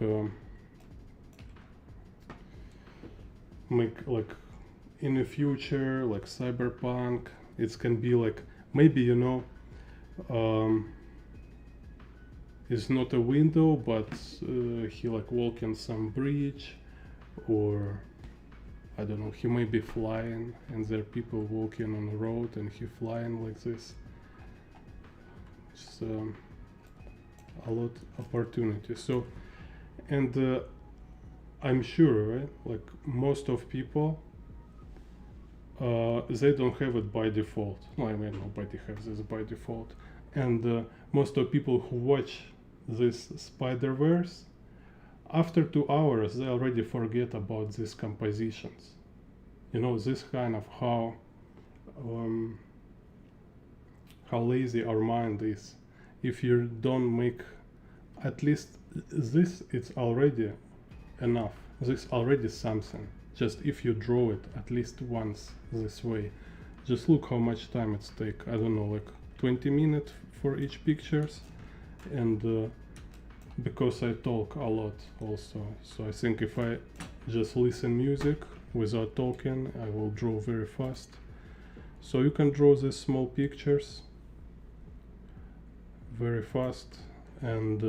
make like in the future like cyberpunk. It can be like maybe, you know, it's not a window, but he like walking some bridge, or I don't know, he may be flying and there are people walking on the road and he flying like this. It's a lot opportunity. So, and I'm sure, right? Like most of people, they don't have it by default. No, I mean, nobody has this by default. And most of people who watch this Spider-Verse, after 2 hours, they already forget about these compositions. You know, this kind of how lazy our mind is. If you don't make at least this, it's already enough. This already something. Just if you draw it at least once this way, just look how much time it's take. I don't know, like 20 minutes for each pictures, and because I talk a lot also, so I think if I just listen music without talking, I will draw very fast. So you can draw these small pictures very fast, and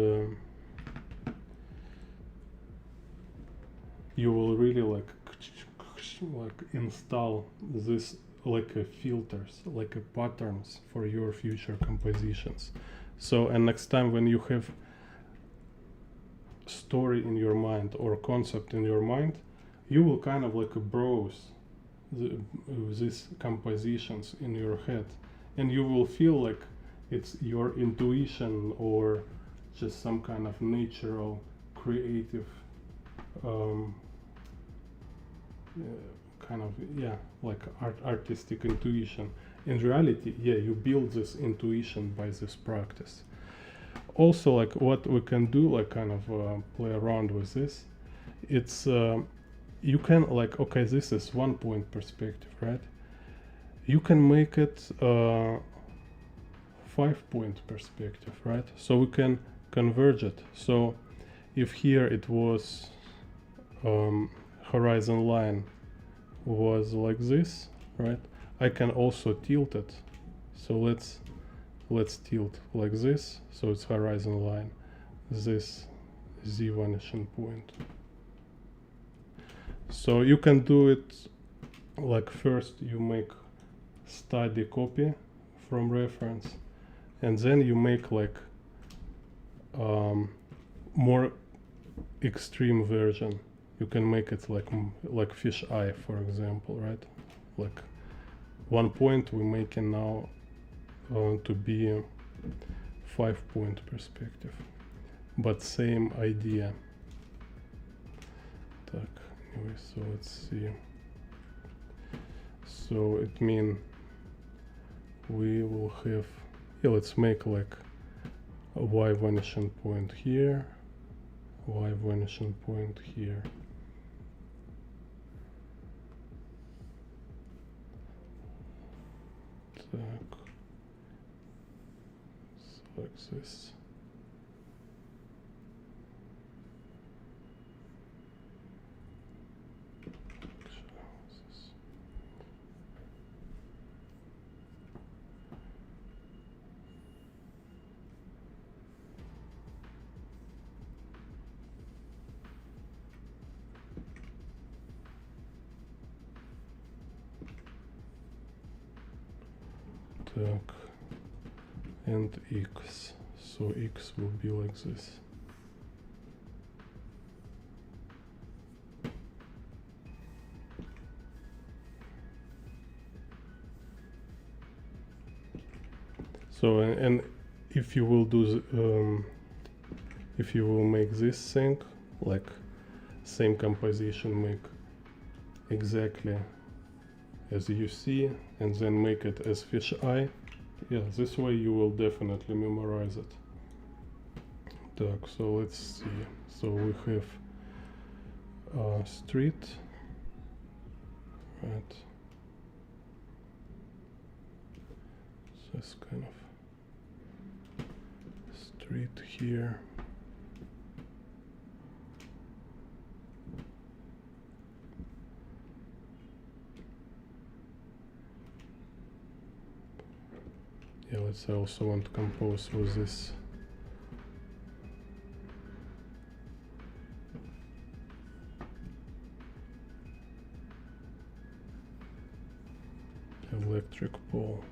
you will really like install this like filters, like patterns for your future compositions. So, and next time when you have story in your mind or concept in your mind, you will kind of like browse these compositions in your head, and you will feel like it's your intuition or just some kind of natural creative kind of, yeah, like artistic intuition. In reality, yeah, you build this intuition by this practice. Also, like what we can do, like kind of play around with this, it's you can like, okay, this is 1 point perspective, right? You can make it 5 point perspective, right? So we can converge it. So if here it was horizon line was like this, right? I can also tilt it. So let's tilt like this, so it's horizon line, this z vanishing point. So you can do it like first you make study copy from reference, and then you make like more extreme version. You can make it like fish eye, for example, right? Like 1 point we're making now to be a 5 point perspective, but same idea. Так, anyway, so let's see. So it means we will have, yeah, let's make like a y vanishing point here, y vanishing point here. Так. Like this. Так. And x. So x will be like this. So and if you will do if you will make this thing like same composition, make exactly as you see, and then make it as fish eye, yeah, this way you will definitely memorize it. Так, so let's see. So we have street, right? this kind of street here. Yeah, let's say I also want to compose with this electric pole.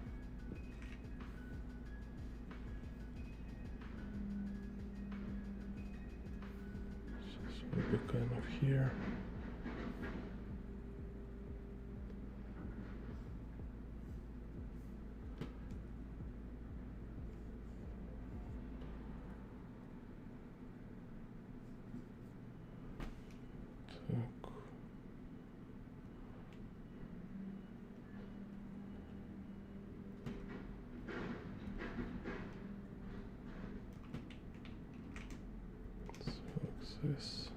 So this will be kind of here. This.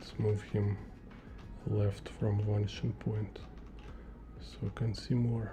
Let's move him left from vanishing point so we can see more.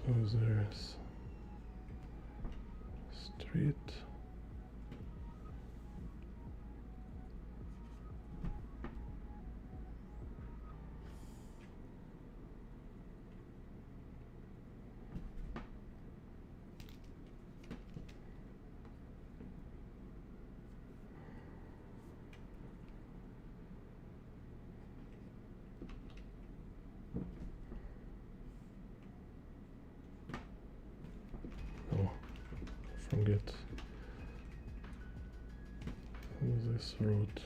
So there's street. Oh, forget this route.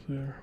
There.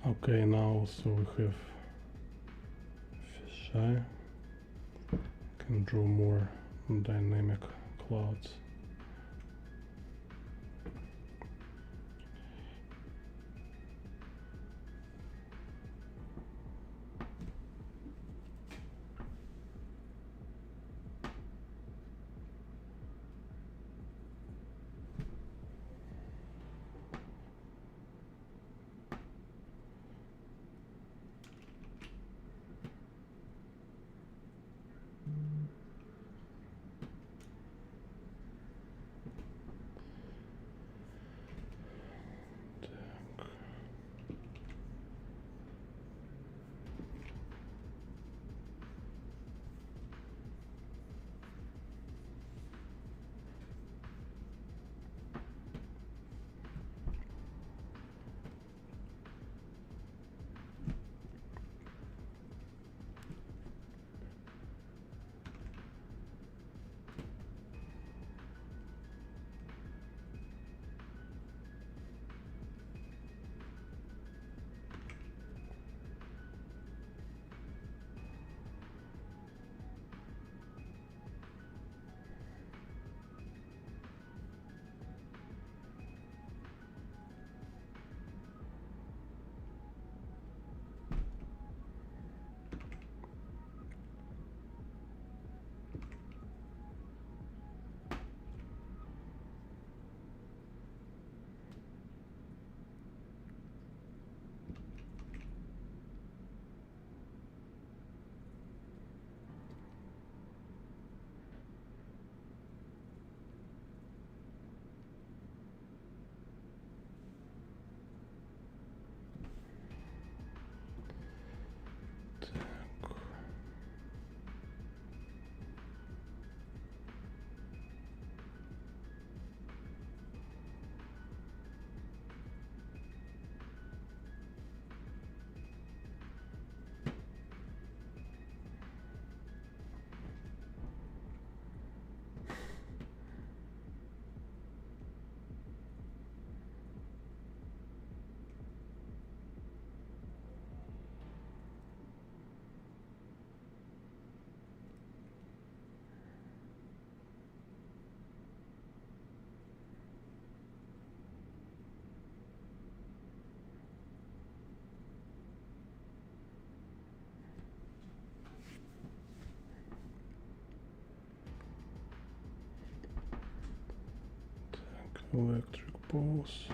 Okay, now so we have fisheye. Can draw more dynamic clouds. Electric poles.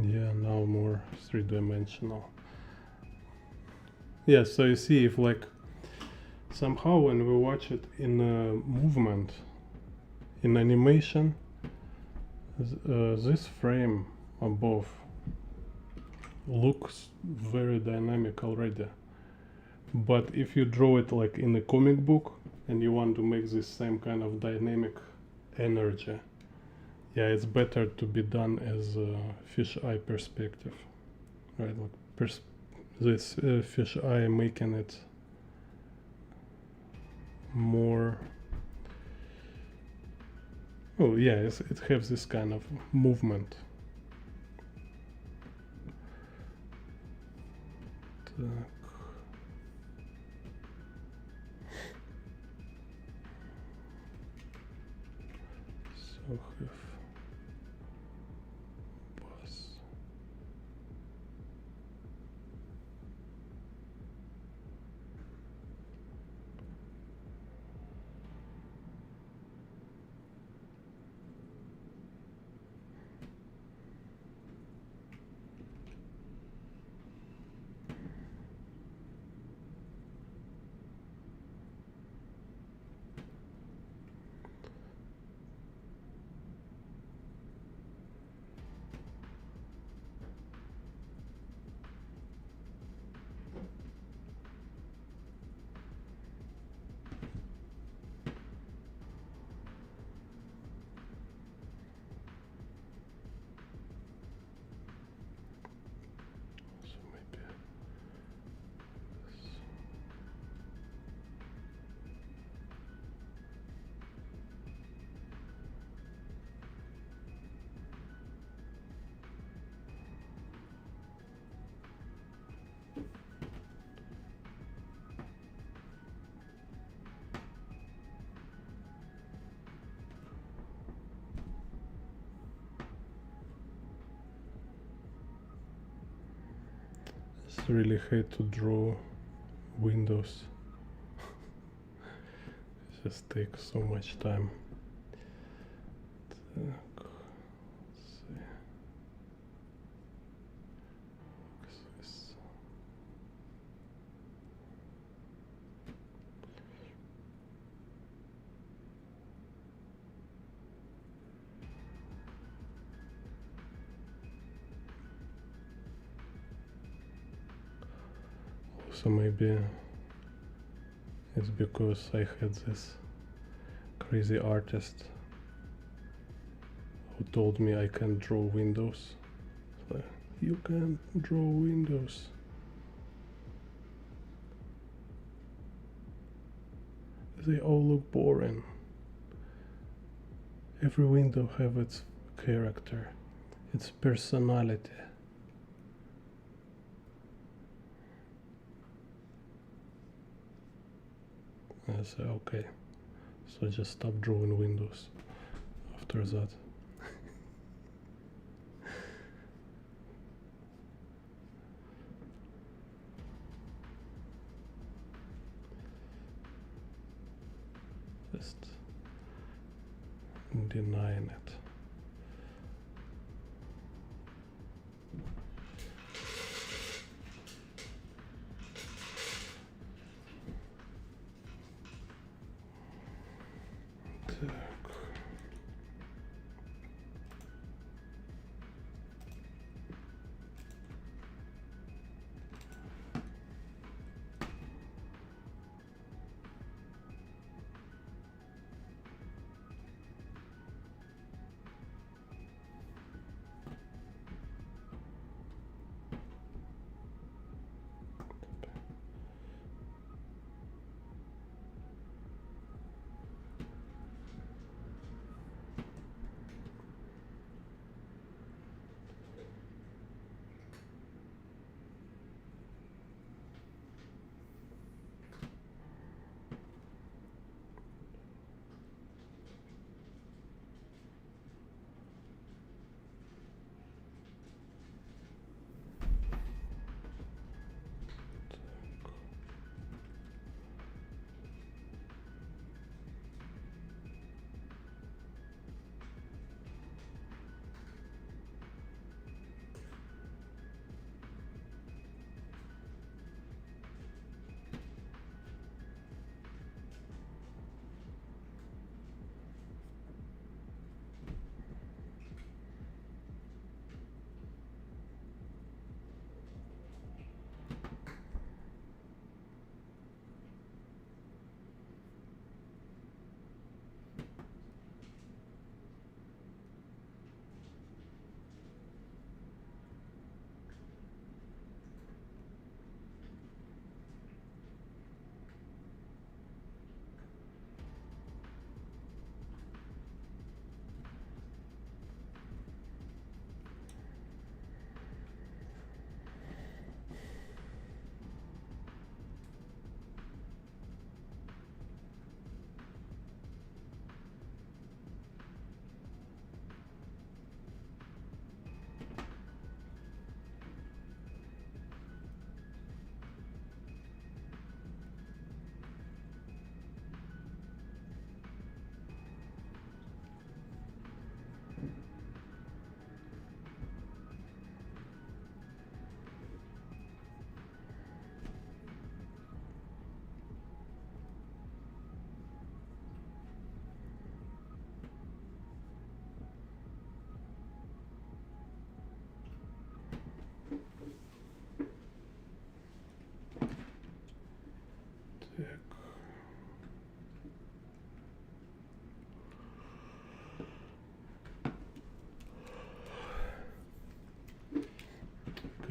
Yeah, now more three-dimensional. Yeah, so you see if like somehow when we watch it in movement, in animation, this frame above looks very dynamic already. But if you draw it like in a comic book and you want to make this same kind of dynamic energy, yeah, it's better to be done as a fisheye perspective, right? Like this fisheye making it more. Oh yeah, it has this kind of movement. So have bus. really hate to draw windows. It just takes so much time. Так, let's see. This. So maybe it's because I had this crazy artist who told me I can draw windows. So, you can draw windows. They all look boring. Every window have its character, its personality. I say, okay, so just stop drawing windows after that. Just denying it.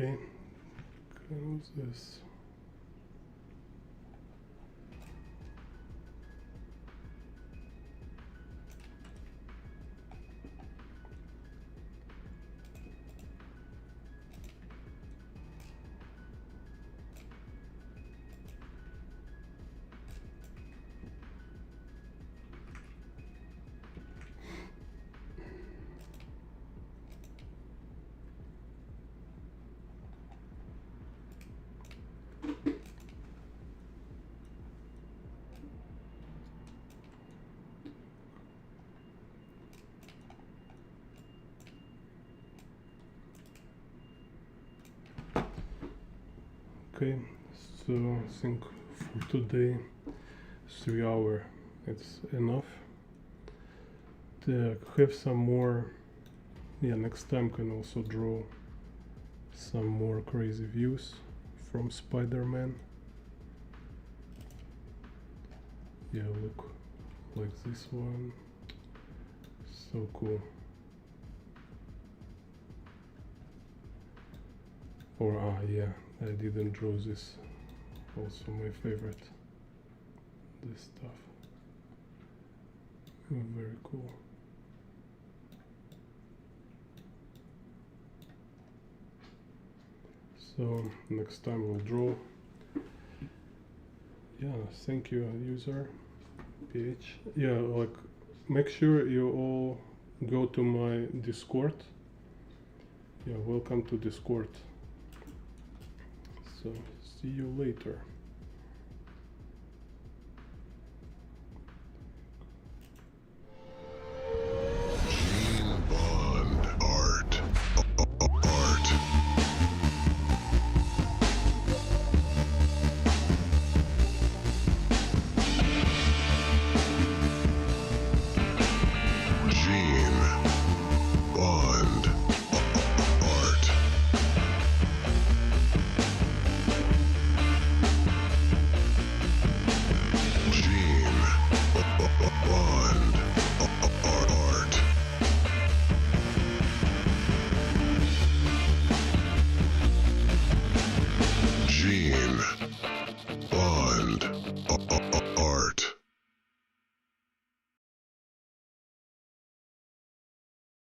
Okay, close this. Okay, so I think for today 3 hour it's enough. To have some more, yeah, next time can also draw some more crazy views from Spider-Man. Yeah, look, like this one, so cool. Or yeah, I didn't draw this, also my favorite, this stuff, very cool. So next time we'll draw. Yeah, thank you, user PH. Yeah, like make sure you all go to my Discord. Yeah, welcome to Discord. So see you later. Gene Bond art. Art. Gene Bond art. Gene Bond art. Gene